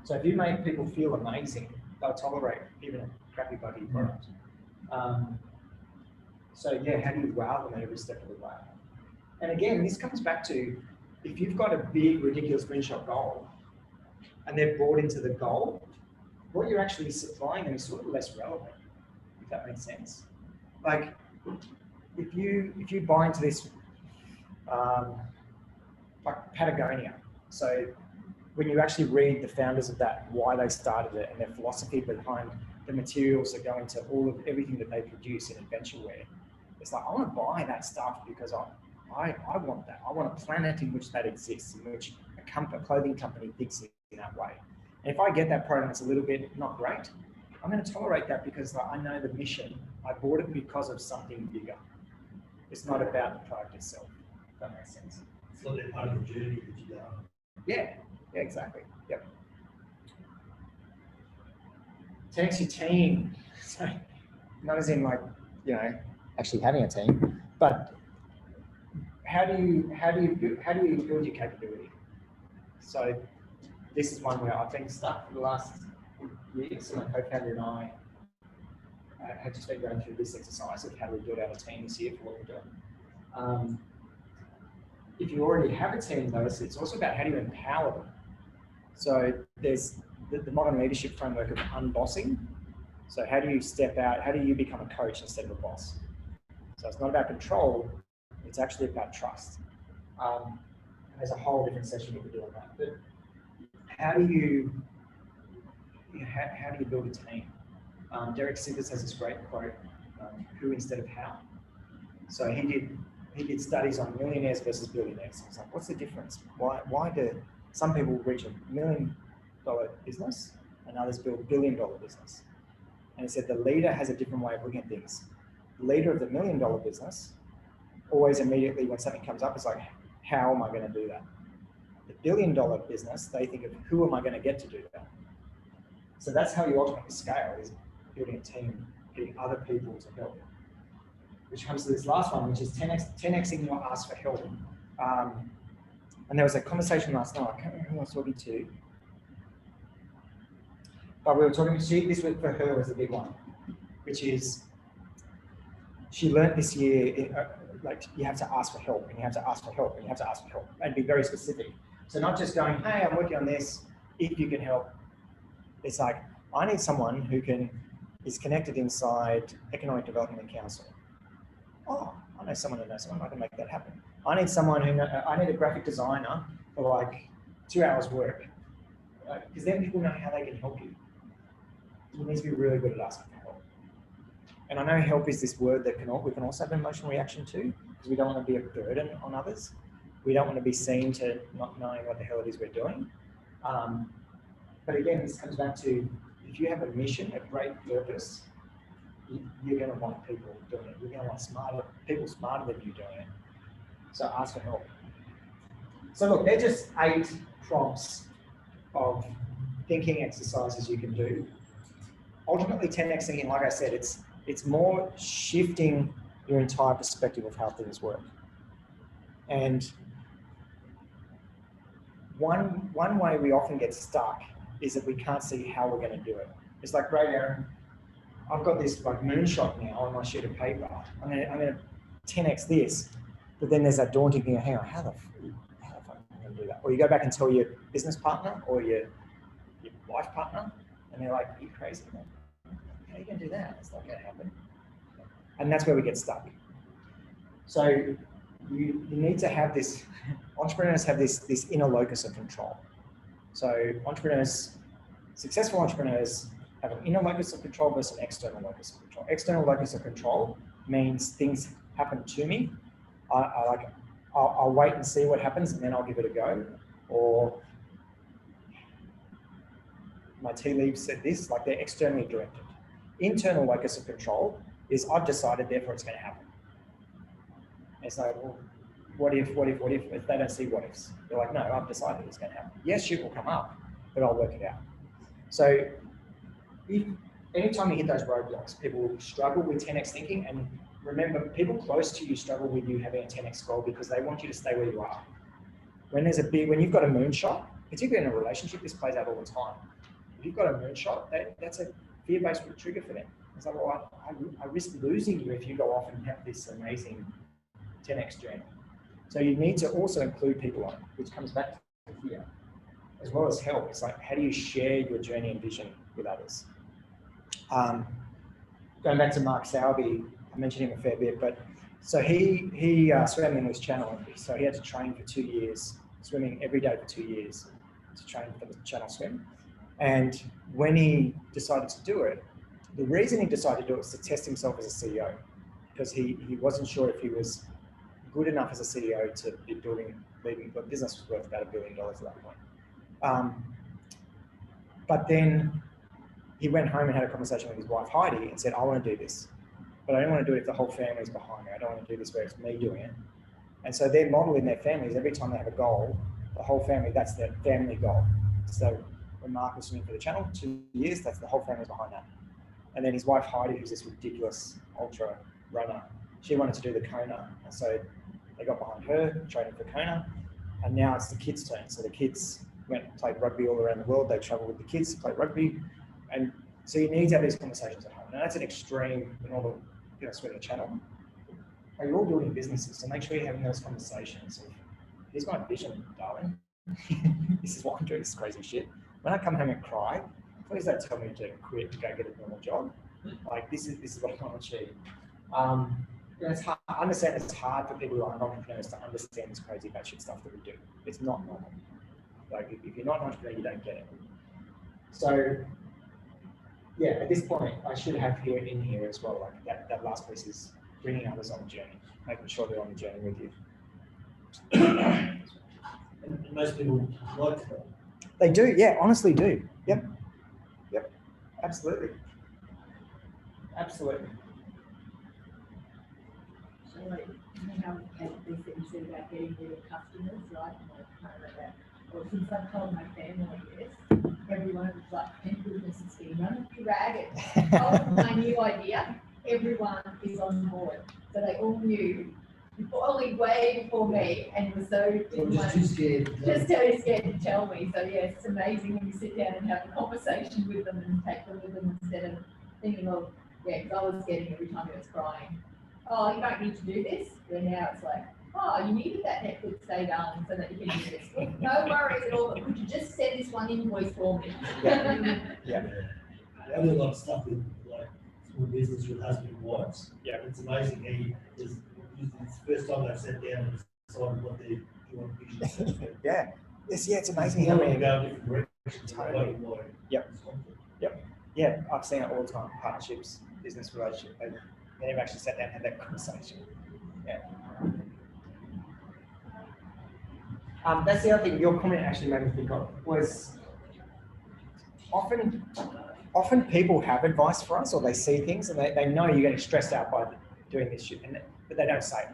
So if you make people feel amazing, they'll tolerate even a crappy buggy product. So yeah, how do you wow them at every step of the way? And again, this comes back to if you've got a big, ridiculous moonshot goal and they're bought into the goal, what you're actually supplying them is sort of less relevant, if that makes sense. Like if you buy into this, like Patagonia. So when you actually read the founders of that, why they started it and their philosophy behind the materials that go into everything that they produce in adventure wear, it's like, I want to buy that stuff because I want that. I want a planet in which that exists, in which a clothing company thinks in that way. And if I get that product that's a little bit not great, I'm going to tolerate that because I know the mission. I bought it because of something bigger. It's not about the product itself. If that makes sense. It's not that part of the journey that you go on. Yeah, exactly. Yep. 10x your team. So not as in like, you know, actually having a team, but how do you build your capability? So this is one where I've been stuck for the last year. So my co-founder and I have just been going through this exercise of how do we build out a team this year for what we're doing. If you already have a team though, it's also about how do you empower them. So there's the modern leadership framework of unbossing. So how do you step out? How do you become a coach instead of a boss? So it's not about control, it's actually about trust. There's a whole different session we could do on that. But how do you build a team? Derek Sivers has this great quote, who instead of how. So he did studies on millionaires versus billionaires. He's like, what's the difference? Why do some people reach $1 million business and others build $1 billion business? And he said the leader has a different way of looking at things. The leader of the $1 million business always immediately when something comes up is like, how am I going to do that? The $1 billion business, they think of who am I going to get to do that? So that's how you ultimately scale, is building a team, getting other people to help. Which comes to this last one, which is 10xing your ask for help. And there was a conversation last night, I can't remember who I was talking to, but we were talking, this for her was a big one, which is, she learned this year, like you have to ask for help, and you have to ask for help, and you have to ask for help, and be very specific. So not just going, hey, I'm working on this, if you can help. It's like, I need someone who is connected inside Economic Development and Council. Oh, I know someone who knows someone, I can make that happen. I need someone I need a graphic designer for like 2 hours work. Because then people know how they can help you. You need to be really good at asking for help. And I know help is this word that we can also have an emotional reaction to, because we don't want to be a burden on others. We don't want to be seen to not knowing what the hell it is we're doing. But again, this comes back to, if you have a mission, a great purpose, you're going to want people doing it. You're going to want people smarter than you doing it. So ask for help. So look, they're just 8 prompts of thinking exercises you can do. Ultimately, 10x thinking, like I said, it's more shifting your entire perspective of how things work. And one way we often get stuck is that we can't see how we're going to do it. It's like, great, Aaron, I've got this like moonshot now on my sheet of paper. I'm going to 10x this, but then there's that daunting thing of, hang on, how the fuck am I going to do that? Or you go back and tell your business partner or your life partner, and they're like, are you crazy, man? How are you going to do that? It's not going to happen. And that's where we get stuck. So you need to have this, entrepreneurs have this inner locus of control. So successful entrepreneurs have an inner locus of control versus an external locus of control. External locus of control means things happen to me. I'll wait and see what happens and then I'll give it a go. Or my tea leaves said this, like they're externally directed. Internal locus of control is I've decided, therefore it's going to happen. It's like, well, what if they don't see what ifs? They're like, no, I've decided it's going to happen. Yes, shit will come up, but I'll work it out. So anytime you hit those roadblocks, people struggle with 10x thinking, and remember, people close to you struggle with you having a 10x goal because they want you to stay where you are. When you've got a moonshot, particularly in a relationship, this plays out all the time. If you've got a moonshot, that's a fear-based trigger for them. It's like, well, I risk losing you if you go off and have this amazing 10x journey. So you need to also include people on it, which comes back to fear, as well as help. It's like, how do you share your journey and vision with others? Going back to Mark Sowerby, I mentioned him a fair bit, but so he swam in this channel, so he had to train for 2 years, swimming every day for 2 years. to train for the channel swim. And when he decided to do it, the reason he decided to do it was to test himself as a CEO, because he wasn't sure if he was good enough as a CEO to be leading, the business was worth about $1 billion at that point. But then he went home and had a conversation with his wife, Heidi, and said, I want to do this, but I don't want to do it if the whole family's behind me. I don't want to do this where it's me doing it. And so their model in their families, every time they have a goal, the whole family, that's their family goal. So when Mark was swimming for the channel, 2 years, that's the whole family's behind that. And then his wife, Heidi, who's this ridiculous ultra runner, she wanted to do the Kona. And so they got behind her, training for Kona. And now it's the kids' turn. So the kids went and played rugby all around the world. They travel with the kids to play rugby. And so you need to have these conversations at home. Now that's an extreme in all the, swimming the channel. But you're all building businesses, so make sure you're having those conversations of, here's my vision, darling. This is what I'm doing, this crazy shit. When I come home and cry, please don't tell me to quit and go get a normal job. Like this is what I want to achieve. It's hard. I understand it's hard for people who are entrepreneurs to understand this crazy batshit stuff that we do. It's not normal. Like if you're not an entrepreneur, you don't get it. So yeah, at this point, I should have in here as well. Like that last piece is bringing others on the journey, making sure they're on the journey with you. And most people like that. They do, yeah, honestly do. Yep, absolutely. Absolutely. So like, they said about getting rid of customers, right? And kind of like that. Well, since I've told my family this, everyone was like, thank goodness it's been running dragon. Oh, my new idea, everyone is on board. So they all knew, only way before me, and was so Just too scared. just too scared to tell me. So yeah, it's amazing when you sit down and have a conversation with them and take them with them instead of thinking, well, yeah, because I was getting every time he was crying, oh, you don't need to do this. Where now it's like, oh, you needed that Netflix day, darling, so that you can do this. Well, no worries at all, but could you just send this one invoice for me? Yeah. I do a lot of stuff with like small business with husband and wives. Yeah. It's amazing it's the first time they've sat down and decided what they want vision. Yeah. Yes, yeah, it's amazing How how many many. go different directions. Totally. Yep. Yeah, I've seen it all the time. Partnerships, business relationships. They've actually sat down and had that conversation. Yeah. That's the other thing your comment actually made me think of was often people have advice for us or they see things and they know you're getting stressed out by doing this shit, but they don't say it.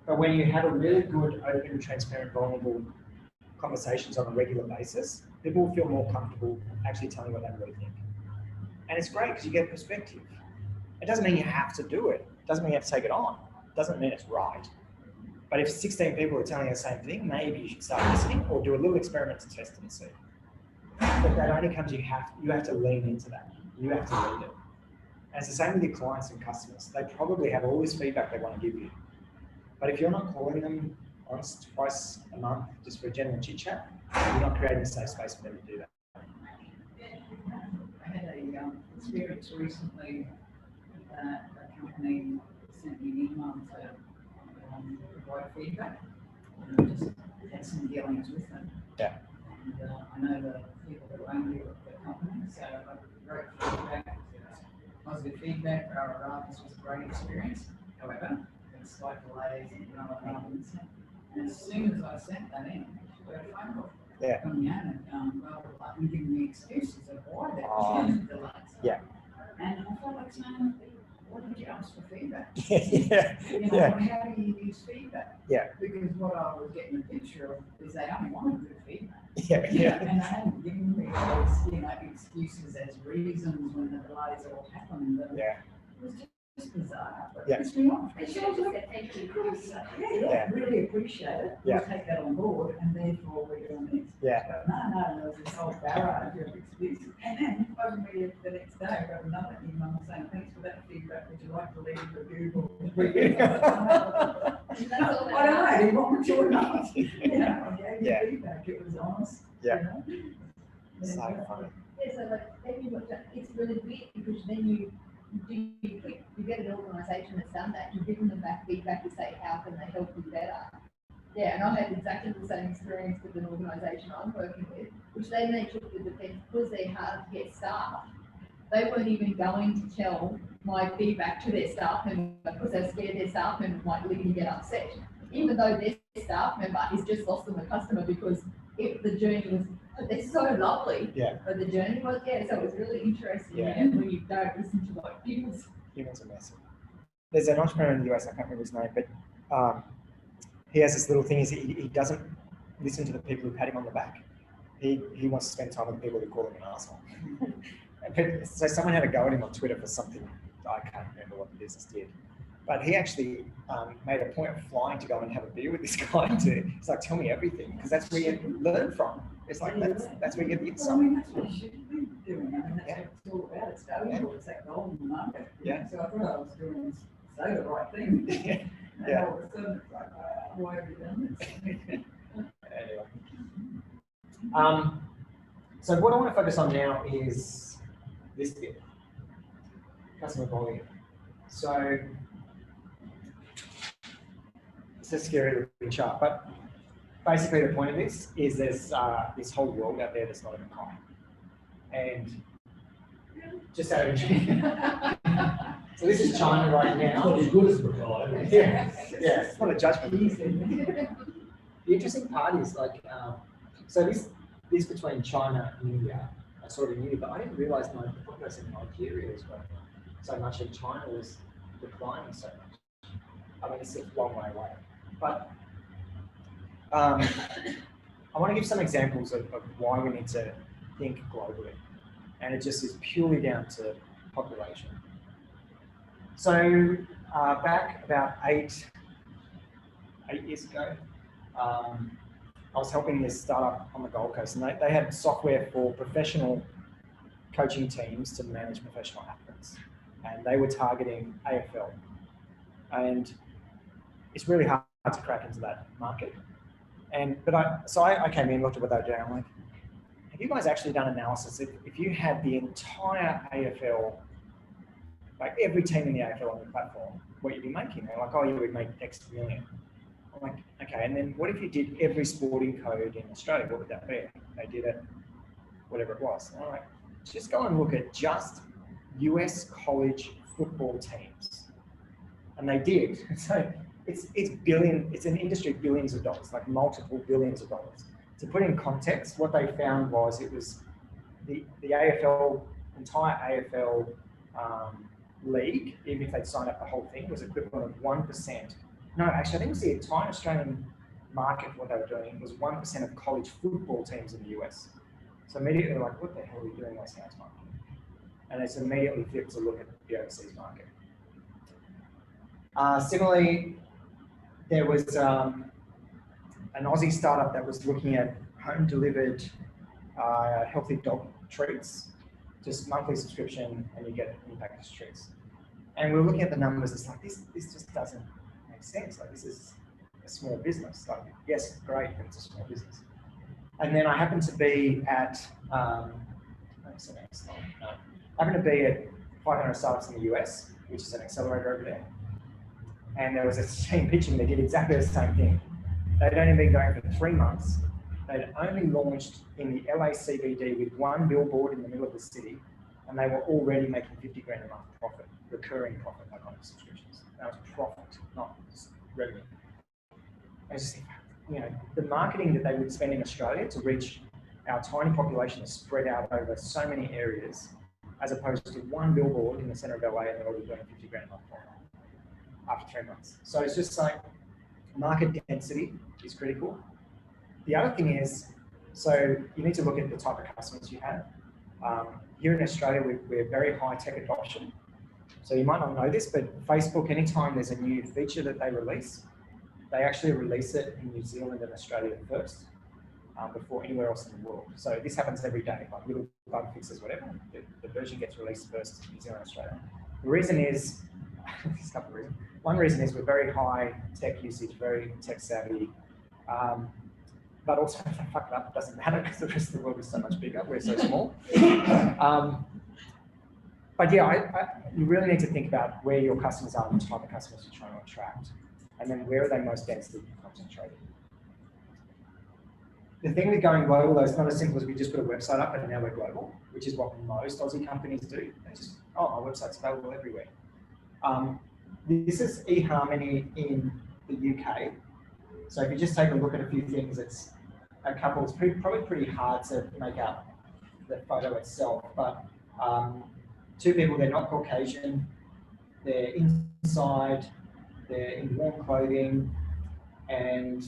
But when you have a really good, open, transparent, vulnerable conversations on a regular basis, people will feel more comfortable actually telling what they really think. And it's great because you get perspective. It doesn't mean you have to do it. It doesn't mean you have to take it on. It doesn't mean it's right. But if 16 people are telling you the same thing, maybe you should start listening or do a little experiment to test and see. But that only comes, you have to lean into that. You have to lead it. And it's the same with your clients and customers. They probably have all this feedback they want to give you. But if you're not calling them once, twice a month, just for a general chit chat, you're not creating a safe space for them to do that. I had a experience recently that a company sent me an email to provide feedback. And I just had some dealings with them. Yeah. And I know the people that run the company, so I wrote feedback, positive feedback. This was a great experience. However, it's slight delays and as soon as I sent that in, I got a phone call. Yeah. Coming in and like giving me excuses of why they're delays. Yeah. And I felt like saying, why did you ask for feedback? Yeah. You know, Yeah. how do you use feedback? Yeah. Because what I was getting a picture of is they only wanted good feedback. Yeah. And they hadn't given me those, excuses as reasons when the delays all happened. And Yeah. it was just bizarre. But Yeah. pissed me off. They should have just said thank you. Yeah. Really appreciate it. Yeah. We'll take that on board and therefore we're doing this. Yeah. But no, there was this whole barrage of excuses. And then finally the next day I got another email saying, thanks for that feedback. Would you like to leave a Google? I don't know, you want to or not? I gave you feedback. It was honest. Yeah. So funny. Yeah, so like, it's really weird because then you get an organisation that's done that, you give them back feedback to say how can they help you better. Yeah, and I had exactly the same experience with an organisation I'm working with, which then they took the defence because they're hard to get staff. They weren't even going to tell my feedback to their staff member because they're scared their staff member might leave and get upset. Even though their staff member is just lost on the customer because if the journey was, they're so lovely. Yeah. But the journey was, yeah, so it was really interesting. Yeah. And when you don't listen to what people's. Humans are massive. There's an entrepreneur in the US, I can't remember his name, but he has this little thing, is he doesn't listen to the people who pat him on the back. He wants to spend time with the people who call him an asshole. So someone had a go at him on Twitter for something, I can't remember what the business did. But he actually made a point of flying to go and have a beer with this guy too. It's like, tell me everything, because that's where you learn from. It's like, that's where you get the Well, I insight. mean, that's what you should be doing. I mean, that's what it's all about. It's valuable. It's that golden market. Yeah. So I thought I was doing, say the right thing. Yeah. And Yeah. all of a sudden it's like, why have you done this? Anyway. So what I want to focus on now is this bit, customer volume. So it's a scary looking chart, but basically the point of this is there's this whole world out there that's not even common. And just out of so this is China right It's now. not as good as Mackay. Yeah, yeah, it's not a judgment. The interesting part is like, so this between China and India, I sort of knew, but I didn't realize the population in Nigeria was growing so much and China was declining so much. I mean, it's a long way away. But I want to give some examples of why we need to think globally. And it just is purely down to population. So back about eight years ago, I was helping this startup on the Gold Coast, and they had software for professional coaching teams to manage professional athletes, and they were targeting AFL. And it's really hard to crack into that market. But I came in, looked at what they were doing. I'm like, have you guys actually done analysis? If you had the entire AFL, like every team in the AFL on the platform, what you'd be making? They're like, oh, you would make X million. I'm like, okay, and then what if you did every sporting code in Australia? What would that be? They did it, whatever it was. And I'm like, just go and look at just US college football teams. And they did. So it's an industry billions of dollars, like multiple billions of dollars. To put in context, what they found was it was the AFL, entire AFL league, even if they'd signed up the whole thing, was equivalent of 1%. No, actually, I think it was the entire Australian market, what they were doing was 1% of college football teams in the US. So immediately they're like, what the hell are we doing in the South market? And it's immediately flipped to look at the overseas market. Similarly, there was an Aussie startup that was looking at home-delivered healthy dog treats, just monthly subscription, and you get packaged treats. And we were looking at the numbers. It's like this just doesn't make sense. Like this is a small business. Like yes, great, but it's a small business. And then I happened to be at I happened to be at 500 Startups in the US, which is an accelerator over there. And there was a team pitching, they did exactly the same thing. They'd only been going for 3 months. They'd only launched in the LA CBD with one billboard in the middle of the city, and they were already making 50 grand a month profit, recurring profit, like on subscriptions. That was profit, not revenue. I just think, the marketing that they would spend in Australia to reach our tiny population is spread out over so many areas, as opposed to one billboard in the center of LA and they're already doing 50 grand a month profit after 3 months. So it's just like market density is critical. The other thing is, so you need to look at the type of customers you have. Here in Australia, we're very high tech adoption. So you might not know this, but Facebook, anytime there's a new feature that they release, they actually release it in New Zealand and Australia first, before anywhere else in the world. So this happens every day, like little bug fixes, whatever. The version gets released first in New Zealand and Australia. The reason is, there's a couple of reasons. One reason is we're very high tech usage, very tech savvy. But also, if I fuck it up, it doesn't matter because the rest of the world is so much bigger. We're so small. But yeah, you really need to think about where your customers are and the type of customers you're trying to attract. And then where are they most densely concentrated? The thing with going global though, it's not as simple as we just put a website up and now we're global, which is what most Aussie companies do. They just, oh, my website's available everywhere. This is eHarmony in the UK. So if you just take a look at a few things, it's a couple, it's probably pretty hard to make out the photo itself, but two people, they're not Caucasian, they're inside, they're in warm clothing, and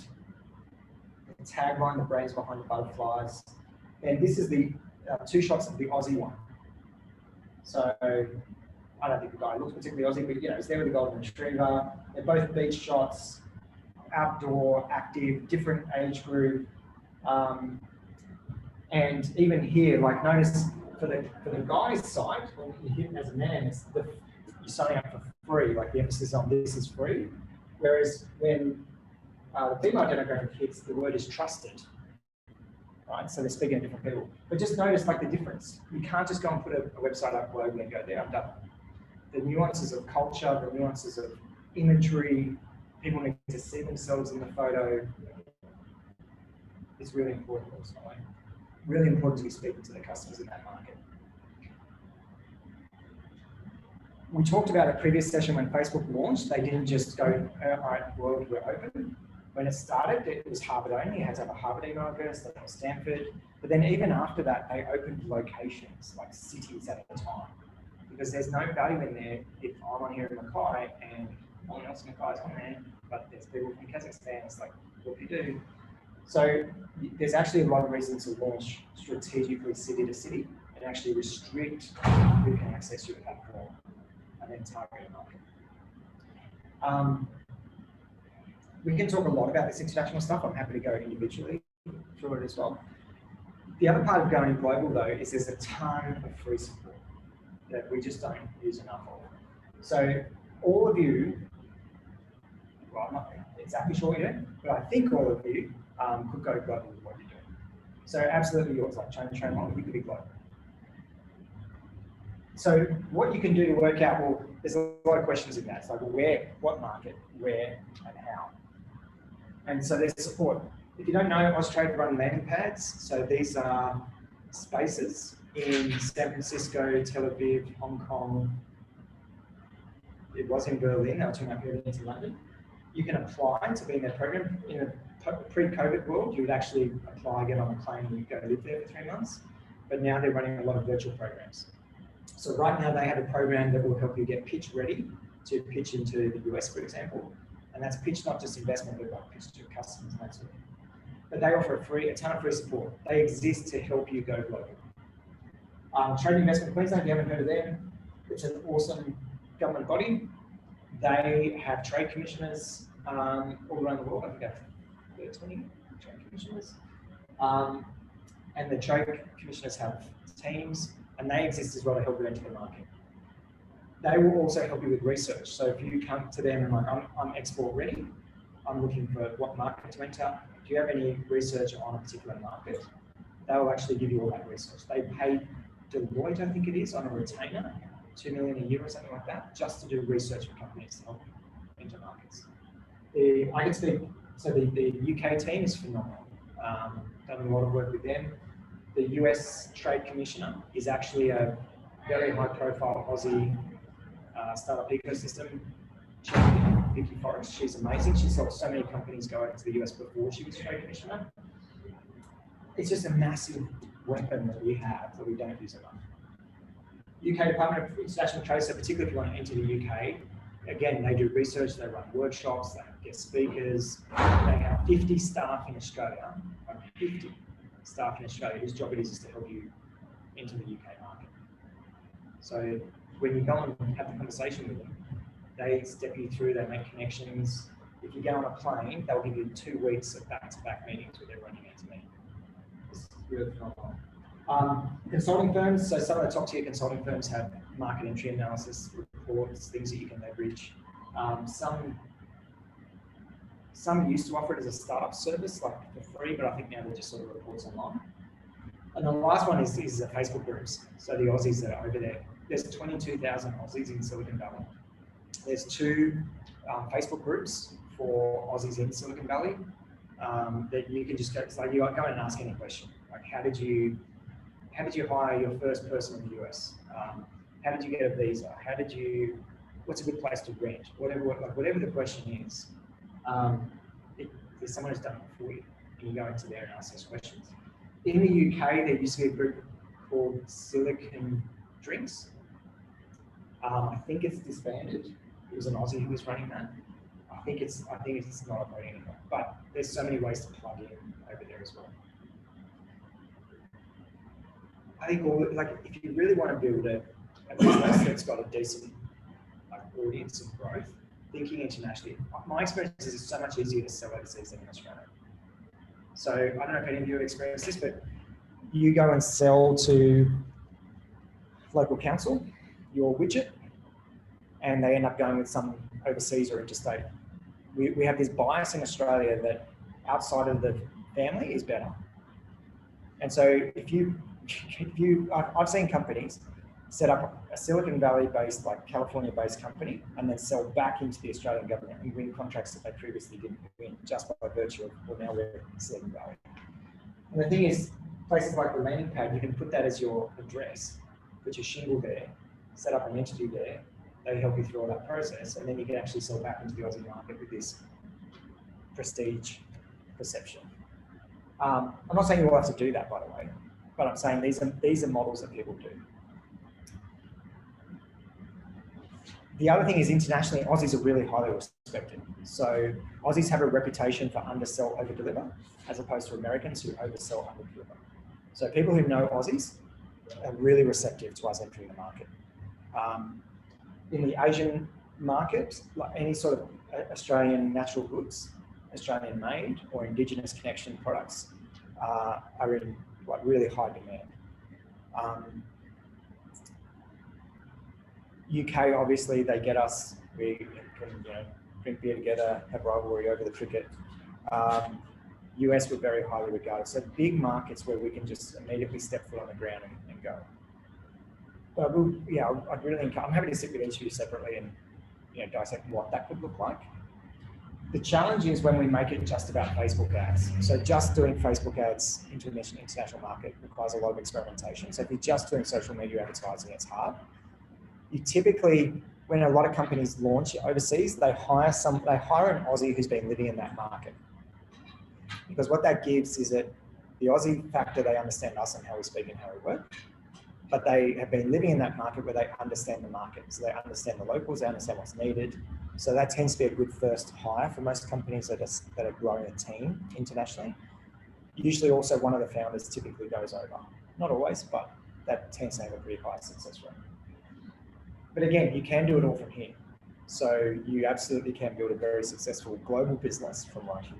the tagline, the brains behind the butterflies. And this is the 2 shots of the Aussie one. So I don't think the guy looks particularly Aussie, but you know, he's there with the golden retriever. They're both beach shots, outdoor, active, different age group. And even here, like notice for the guy's side, when you hit as a man, it's you're signing up for free, like the emphasis on this is free. Whereas when the female demographic hits, the word is trusted, right? So they're speaking to different people. But just notice like the difference. You can't just go and put a website up globally and go, there, I'm done. The nuances of culture, the nuances of imagery, people need to see themselves in the photo. It's really important also. Really important to be speaking to the customers in that market. We talked about a previous session when Facebook launched, they didn't just go, all right, world, we're open. When it started, it was Harvard only. You had to have a Harvard email address, then it was Stanford. But then even after that, they opened locations, like cities at a time. Because there's no value in there if I'm on here in Mackay and no one else in Mackay is on there, but there's people from Kazakhstan, it's like, what do you do? So there's actually a lot of reasons to launch strategically city to city and actually restrict who can access your platform and then target a market. We can talk a lot about this international stuff. I'm happy to go individually through it as well. The other part of going global though is there's a ton of free support that we just don't use enough of. So all of you, well, I'm not exactly sure what you're doing, but I think all of you could go global with what you're doing. So absolutely yours, like train model, you could be global. So what you can do to work out, well, there's a lot of questions in that. It's like where, what market, where, and how. And so there's support. If you don't know, Austrade run landing pads. So these are spaces in San Francisco, Tel Aviv, Hong Kong. It was in Berlin, they were turning up moving into London. You can apply to be in their program. In a pre-COVID world, you would actually apply, get on a plane, and you go live there for 3 months. But now they're running a lot of virtual programs. So right now they have a program that will help you get pitch ready to pitch into the US, for example. And that's pitch not just investment, but like pitch to customers and that sort of thing. But they offer a ton of free support. They exist to help you go global. Trade Investment Queensland, if you haven't heard of them, it's an awesome government body. They have trade commissioners all around the world. I think they have 20 trade commissioners. And the trade commissioners have teams, and they exist as well to help you enter the market. They will also help you with research. So if you come to them and like, I'm export ready, I'm looking for what market to enter. Do you have any research on a particular market? They will actually give you all that research. They pay Deloitte, I think it is, on a retainer, 2 million a year or something like that, just to do research for companies to help enter markets. I can speak, so the UK team is phenomenal. Done a lot of work with them. The US Trade Commissioner is actually a very high profile Aussie startup ecosystem champion, Vicky Forrest. She's amazing. She's helped so many companies go into the US before she was Trade Commissioner. It's just a massive weapon that we have that we don't use enough. UK Department of International Trade, so particularly if you want to enter the UK, again, they do research, they run workshops, they have guest speakers. They have 50 staff in Australia, 50 staff in Australia whose job it is to help you into the UK market. So when you go and have the conversation with them, they step you through, they make connections. If you get on a plane, they'll give you 2 weeks of back-to-back meetings with everyone you need to meet. It's really phenomenal. Consulting firms, so some of the top tier consulting firms have market entry analysis reports, things that you can leverage. Some used to offer it as a startup service, like for free, but I think now they're just sort of reports online. And the last one is the Facebook groups. So the Aussies that are over there. There's 22,000 Aussies in Silicon Valley. There's 2 Facebook groups for Aussies in Silicon Valley. that you can just go, it's like you go in and ask any question. Like, how did you hire your first person in the US? How did you get a visa? What's a good place to rent? Whatever the question is, there's someone who's done it for you, and you go into there and ask those questions. In the UK, there used to be a group called Silicon Drinks. I think it's disbanded. It was an Aussie who was running that. I think it's not operating anymore. But there's so many ways to plug in over there as well. I think if you really want to build a business that's got a decent audience and growth, thinking internationally. My experience is it's so much easier to sell overseas than in Australia. So I don't know if any of you have experienced this, but you go and sell to local council your widget, and they end up going with some overseas or interstate. We have this bias in Australia that outside of the family is better. And so I've seen companies set up a Silicon Valley-based, like California-based company, and then sell back into the Australian government and win contracts that they previously didn't win, just by virtue of, well, now we're in Silicon Valley. And the thing is, places like the landing pad, you can put that as your address, put your shingle there, set up an entity there, they help you through all that process, and then you can actually sell back into the Aussie market with this prestige perception. I'm not saying you all have to do that, by the way, but I'm saying these are models that people do. The other thing is, internationally, Aussies are really highly respected. So Aussies have a reputation for undersell, overdeliver, as opposed to Americans who oversell, underdeliver. So people who know Aussies are really receptive to us entering the market. In the Asian market, like any sort of Australian natural goods, Australian made or Indigenous connection products are in really high demand. UK, obviously, they get us. We can drink beer together, have rivalry over the cricket. US, we're very highly regarded. So big markets where we can just immediately step foot on the ground and go. But I'd really I'm happy to sit with each of you separately and dissect what that could look like. The challenge is when we make it just about Facebook ads. So just doing Facebook ads into an international market requires a lot of experimentation. So if you're just doing social media advertising, it's hard. You typically, when a lot of companies launch overseas, they hire an Aussie who's been living in that market. Because what that gives is that the Aussie factor, they understand us and how we speak and how we work. But they have been living in that market where they understand the market. So they understand the locals, they understand what's needed. So that tends to be a good first hire for most companies that are growing a team internationally. Usually also one of the founders typically goes over. Not always, but that tends to have a pretty high success rate. But again, you can do it all from here. So you absolutely can build a very successful global business from right here.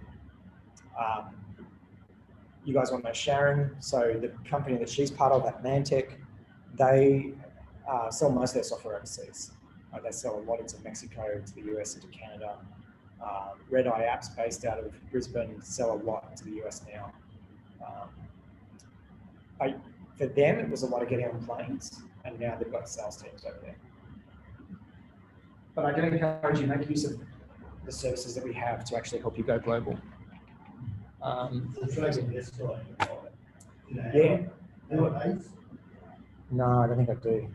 You guys want to know Sharon. So the company that she's part of, Atlantic, they sell most of their software overseas. They sell a lot into Mexico, to the US, into Canada. Red Eye Apps, based out of Brisbane, sell a lot into the US now. For them, it was a lot of getting on planes, and now they've got sales teams over there. But I do encourage you to make use of the services that we have to actually help you go global. Yeah. No, I don't think I do.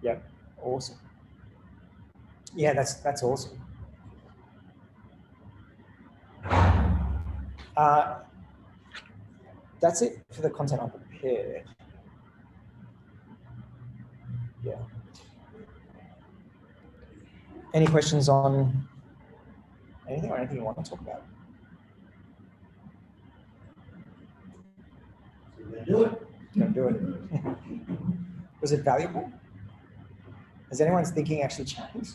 Yeah, awesome. Yeah, that's awesome. That's it for the content I prepared. Yeah. Any questions on anything or anything you want to talk about? Do it. Don't do it. Was it valuable? Has anyone's thinking actually changed?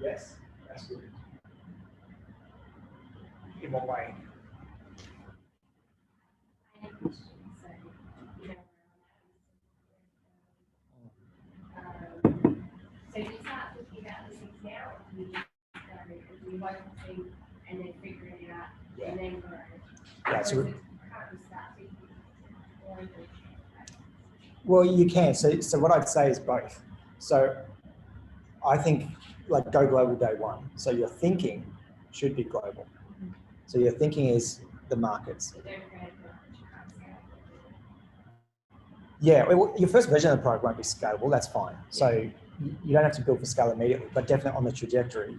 Yes. That's good. In what way? So you start thinking about these things now, or do you wait and see and then figure it out and then grow? Yeah, so can't we start thinking globally? well, you can. So what I'd say is both. So I think like go global day one. So you're thinking should be global. So your thinking is the markets. So don't create a product you can't scale. Yeah, well, your first version of the product won't be scalable, that's fine. So you don't have to build for scale immediately, but definitely on the trajectory.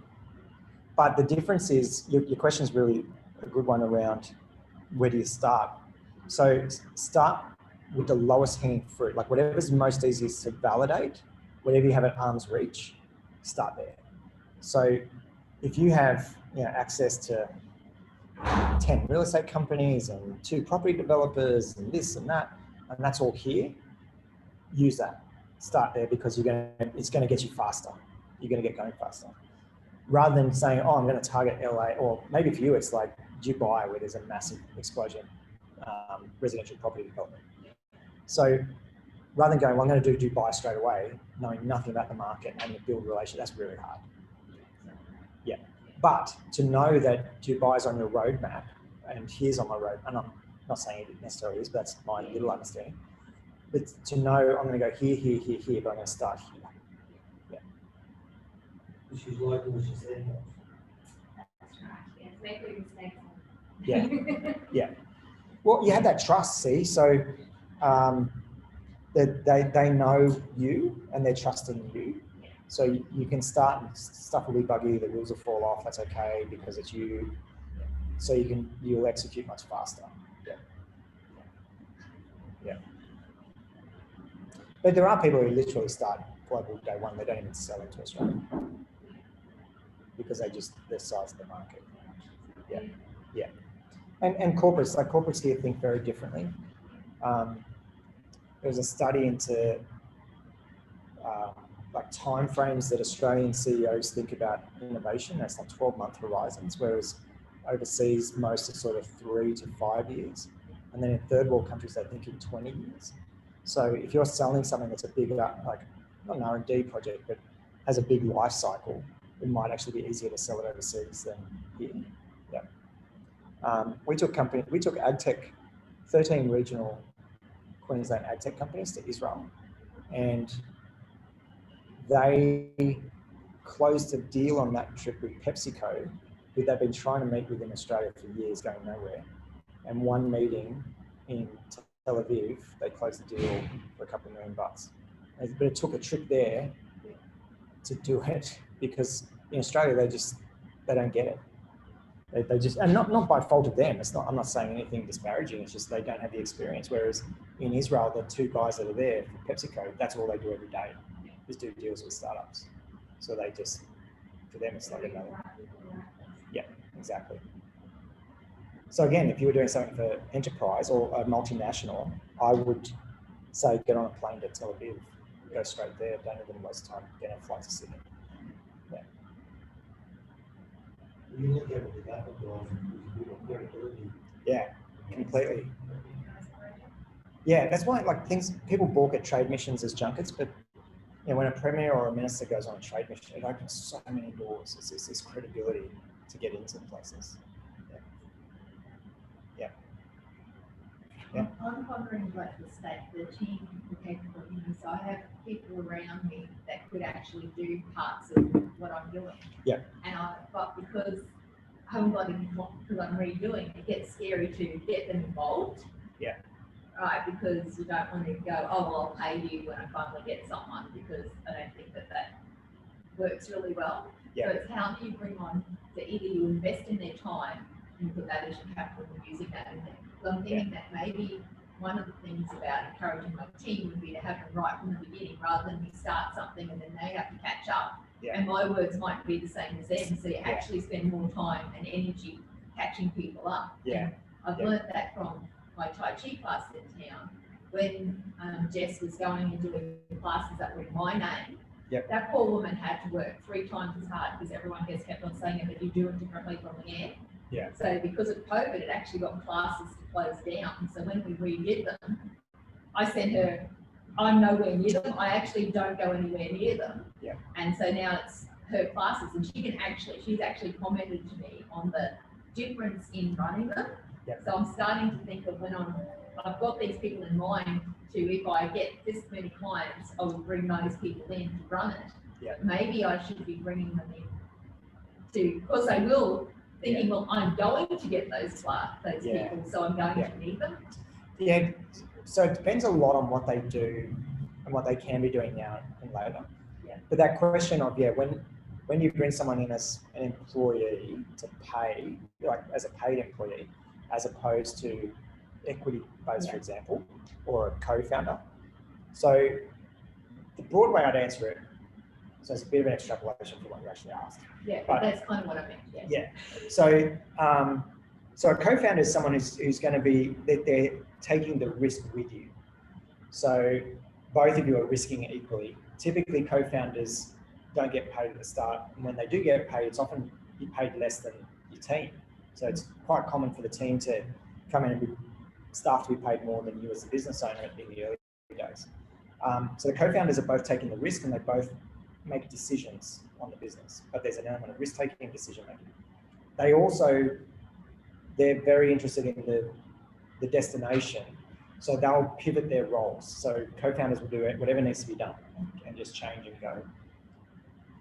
But the difference is, your question is really a good one around where do you start? So start with the lowest hanging fruit, like whatever's most easiest to validate, whatever you have at arm's reach, start there. So if you have access to 10 real estate companies and 2 property developers and this and that, and that's all here, use that. Start there because it's going to get you faster. You're going to get going faster. Rather than saying, oh, I'm going to target LA, or maybe for you, it's like Dubai, where there's a massive explosion, residential property development. So rather than going, well, I'm going to do Dubai straight away, knowing nothing about the market and having to build a relationship, that's really hard. Yeah. But to know that Dubai is on your roadmap, and here's on my road, and I'm not saying it necessarily is, but that's my little understanding. But to know I'm going to go here, here, here, here, but I'm going to start here. She's local, she's there. That's right, yeah, make big mistakes. Yeah. Yeah. Well, you have that trust, see? So they know you and they're trusting you. So you can start, and stuff will be buggy, the wheels will fall off, that's okay because it's you. So you'll execute much faster. Yeah. Yeah. But there are people who literally start global day one, they don't even sell into Australia because the size of the market. Yeah. Yeah. And corporates here think very differently. There was a study into like timeframes that Australian CEOs think about innovation. That's like 12-month horizons, whereas overseas most are sort of 3 to 5 years, and then in third world countries they think in 20 years. So if you're selling something that's a bigger, like not an R&D project, but has a big life cycle, it might actually be easier to sell it overseas than here. Yeah. We took AgTech, 13 regional Queensland AgTech companies to Israel, and they closed a deal on that trip with PepsiCo, who they've been trying to meet with in Australia for years, going nowhere. And one meeting in Tel Aviv, they closed the deal for $2 million. But it took a trip there to do it because in Australia they don't get it. They just, and not by fault of them. I'm not saying anything disparaging. It's just they don't have the experience. Whereas in Israel, the 2 guys that are there for PepsiCo, that's all they do every day, is do deals with startups. So they just, for them, it's like another. Yeah, exactly. So again, if you were doing something for enterprise or a multinational, I would say get on a plane to Tel Aviv, go straight there. Don't even waste time getting a flight to Sydney. Yeah. You look at it with Apple guys and credibility. Yeah, completely. Yeah, that's why people balk at trade missions as junkets, but when a premier or a minister goes on a trade mission, it opens so many doors. It's this credibility to get into places. Yeah. Yeah. I'm wondering about the team, the capabilities. I have people around me that could actually do parts of what I'm doing. Yeah. But because I haven't got because I'm redoing, it gets scary to get them involved. Yeah. Right, because you don't want to go, oh, well, I'll pay you when I finally get someone, because I don't think that works really well. Yeah. So it's how do you bring on to either you invest in their time and put that as your capital and using that in there. So I'm thinking that maybe one of the things about encouraging my team would be to have them right from the beginning, rather than we start something and then they have to catch up. Yeah. And my words might be the same as them, so you actually spend more time and energy catching people up. Yeah. And I've learned that from my Tai Chi class in town, when Jess was going and doing classes that were in my name. Yep. That poor woman had to work 3 times as hard because everyone just kept on saying that you do it differently from the air. Yeah. So because of COVID, it actually got classes to close down. So when we redid them, I sent her, I'm nowhere near them. I actually don't go anywhere near them. Yeah. And so now it's her classes, and she's actually commented to me on the difference in running them. Yep. So I'm starting to think of when I've got these people in mind to, if I get this many clients, I will bring those people in to run it. Yep. Maybe I should be bringing them in to, because they will thinking, well, I'm going to get those Yeah. people, so I'm going Yeah. to need them. Yeah, so it depends a lot on what they do and what they can be doing now in labour. Yeah. But that question of, when you bring someone in as an employee to pay, like as a paid employee, as opposed to equity-based, for example, or a co-founder. So the broad way I'd answer it, so it's a bit of an extrapolation from what you actually asked. Yeah, But- that's kind of what I meant, yes. Yeah. So a co-founder is someone who's going to be, they're taking the risk with you. So both of you are risking it equally. Typically, co-founders don't get paid at the start, and when they do get paid, it's often you paid less than your team. So it's quite common for the team to come in and be staff to be paid more than you as a business owner in the early days. So the co-founders are both taking the risk, and they both make decisions on the business, but there's an element of risk-taking and decision-making. They're very interested in the destination, so they'll pivot their roles. So co-founders will do whatever needs to be done and just change and go.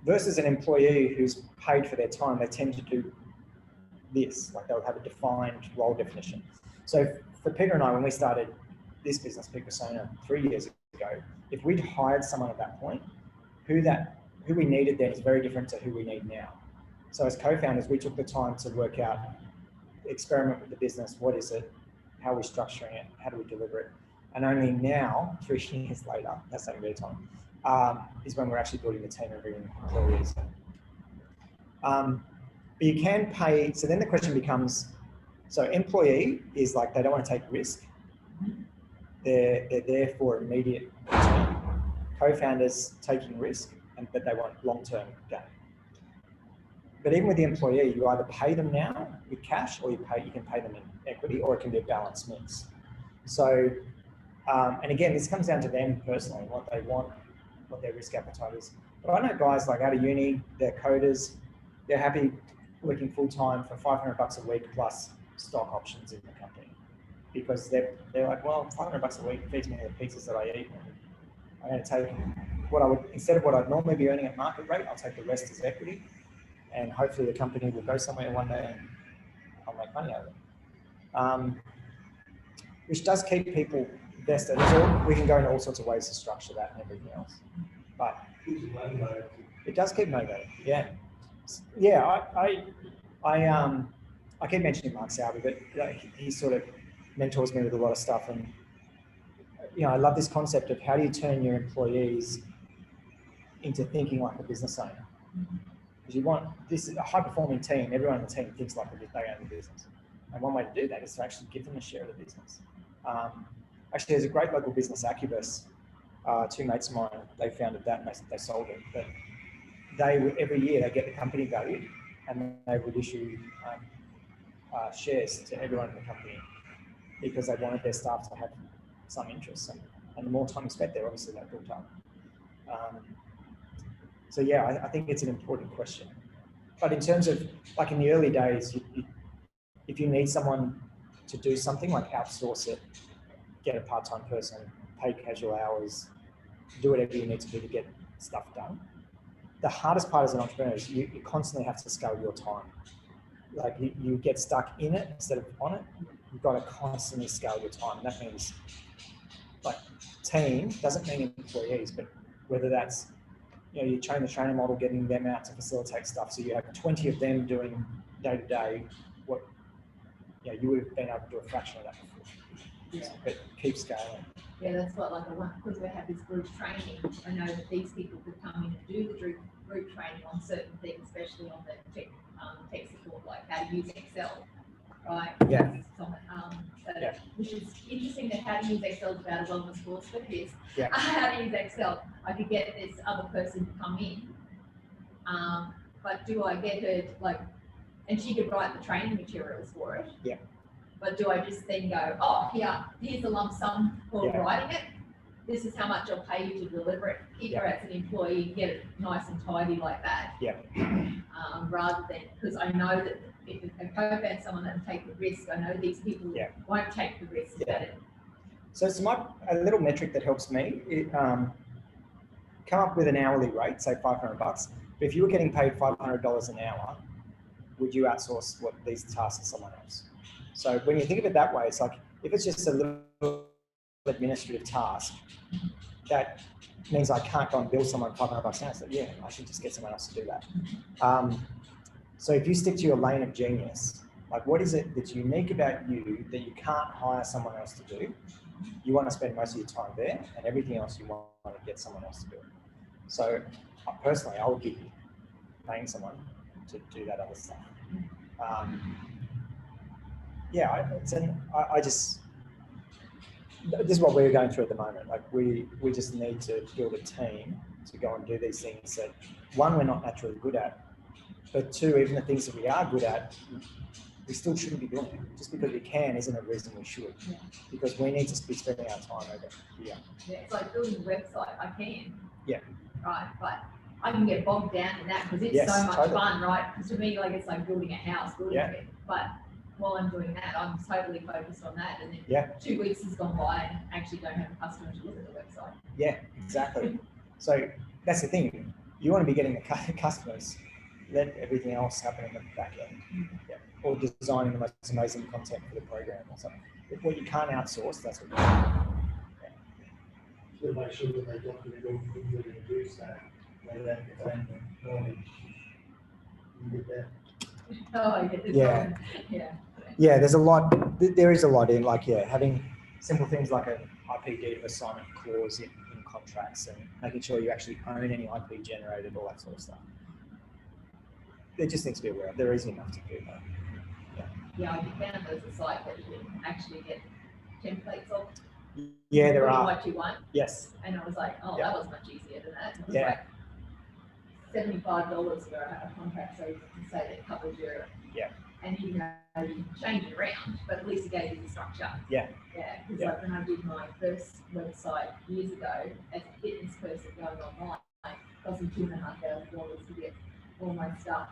Versus an employee who's paid for their time, they tend to do this, like they'll have a defined role definition. So for Peter and I, when we started this business, Peak Persona, 3 years ago, if we'd hired someone at that point, who we needed then is very different to who we need now. So as co-founders, we took the time to work out, experiment with the business. What is it? How are we structuring it? How do we deliver it? And only now, 3 years later, that's taking a bit of time, is when we're actually building the team and bringing employees in. But you can pay, so then the question becomes, so employee is like, they don't want to take risk. They're there for immediate return. Co-founders taking risk, but they want long-term gain. But even with the employee, you either pay them now with cash, or you can pay them in equity, or it can be a balanced mix. So, and again, this comes down to them personally, what they want, what their risk appetite is. But I know guys like out of uni, they're coders, they're happy working full-time for $500 a week plus stock options in the company, because they're like, well, $500 a week feeds me the pizzas that I eat. I'm going to take instead of what I'd normally be earning at market rate, I'll take the rest as equity, and hopefully the company will go somewhere one day and I'll make money out of it. Which does keep people invested. We can go in all sorts of ways to structure that and everything else, but it does keep motivated. Yeah, yeah. I keep mentioning Mark Salby, but he sort of mentors me with a lot of stuff, and I love this concept of how do you turn your employees into thinking like a business owner. Because you want this is a high-performing team. Everyone in the team thinks like they own the business, and one way to do that is to actually give them a share of the business. Actually, there's a great local business, Accubus. 2 mates of mine, they founded that and they sold it. But every year they get the company valued, and they would issue shares to everyone in the company because they wanted their staff to have some interest. And the more time you spent there, obviously that built up. So yeah, I think it's an important question. But in terms of, like in the early days, if you need someone to do something, like outsource it, get a part-time person, pay casual hours, do whatever you need to do to get stuff done. The hardest part as an entrepreneur is you constantly have to scale your time. Like you get stuck in it instead of on it. You've got to constantly scale your time. And that means, like, team doesn't mean employees, but whether that's, you train the trainer model, getting them out to facilitate stuff. So you have 20 of them doing day to day what, you would have been able to do a fraction of that before. Yeah. But keep scaling. Yeah, that's what, like, because we have this group training, I know that these people could come in and do the group training on certain things, especially on the tech support, like how to use Excel, right? Yeah. Yeah. Which is interesting, that how to use Excel is about as long as course for this. Yeah. How to use Excel. I could get this other person to come in, but do I get her to, and she could write the training materials for it. Yeah. But do I just then go, oh, here's a lump sum for writing it. This is how much I'll pay you to deliver it. Keep her as an employee, get it nice and tidy like that. Yeah. Rather than, because I know that if I co-found someone that will take the risk, I know these people won't take the risk. Yeah. So it's a little metric that helps me. Come up with an hourly rate, say $500. But if you were getting paid $500 an hour, would you outsource these tasks to someone else? So when you think of it that way, it's like, if it's just a little administrative task, that means I can't go and bill someone $500 now. So yeah, I should just get someone else to do that. So if you stick to your lane of genius, like what is it that's unique about you that you can't hire someone else to do? You want to spend most of your time there, and everything else you want to get someone else to do. So personally, I would be paying someone to do that other stuff. This is what we're going through at the moment. Like we just need to build a team to go and do these things that, one, we're not naturally good at, but two, even the things that we are good at, we still shouldn't be doing it. Just because we can isn't a reason we should. Yeah. Because we need to be spending our time over here. Yeah, it's like building a website, I can. Yeah. Right, but I can get bogged down in that because it's Yes, so much totally. fun, right? Because to me, like, it's like building a house, building Yeah. it. But while I'm doing that, I'm totally focused on that. And then Yeah. 2 weeks has gone by and actually don't have a customer to look at the website. Yeah, exactly. So that's the thing. You want to be getting the customers. Let everything else happen in the back end. Yeah. Or designing the most amazing content for the program or something. If what you can't outsource, that's what you do. To make sure that they document all the things they're going to do, so they don't contain the knowledge. You get that. Oh, Yeah. Yeah. Yeah, there's a lot. There is a lot in having simple things like an IP deed of assignment clause in contracts and making sure you actually own any IP generated, all that sort of stuff. There just needs to be aware of. There isn't enough to do though. Yeah, I found there's a site that you can actually get templates of. Yeah, there put in are. What you want. Yes. And I was like, oh, Yeah. that was much easier than that. It was Yeah. like $75 for a contract, so you can say that covers your. Yeah. And you can change it around, but at least it gave you the structure. Yeah. Yeah, because Yeah. like when I did my first website years ago, as a fitness person going online, it cost me $2,500 to get all my stuff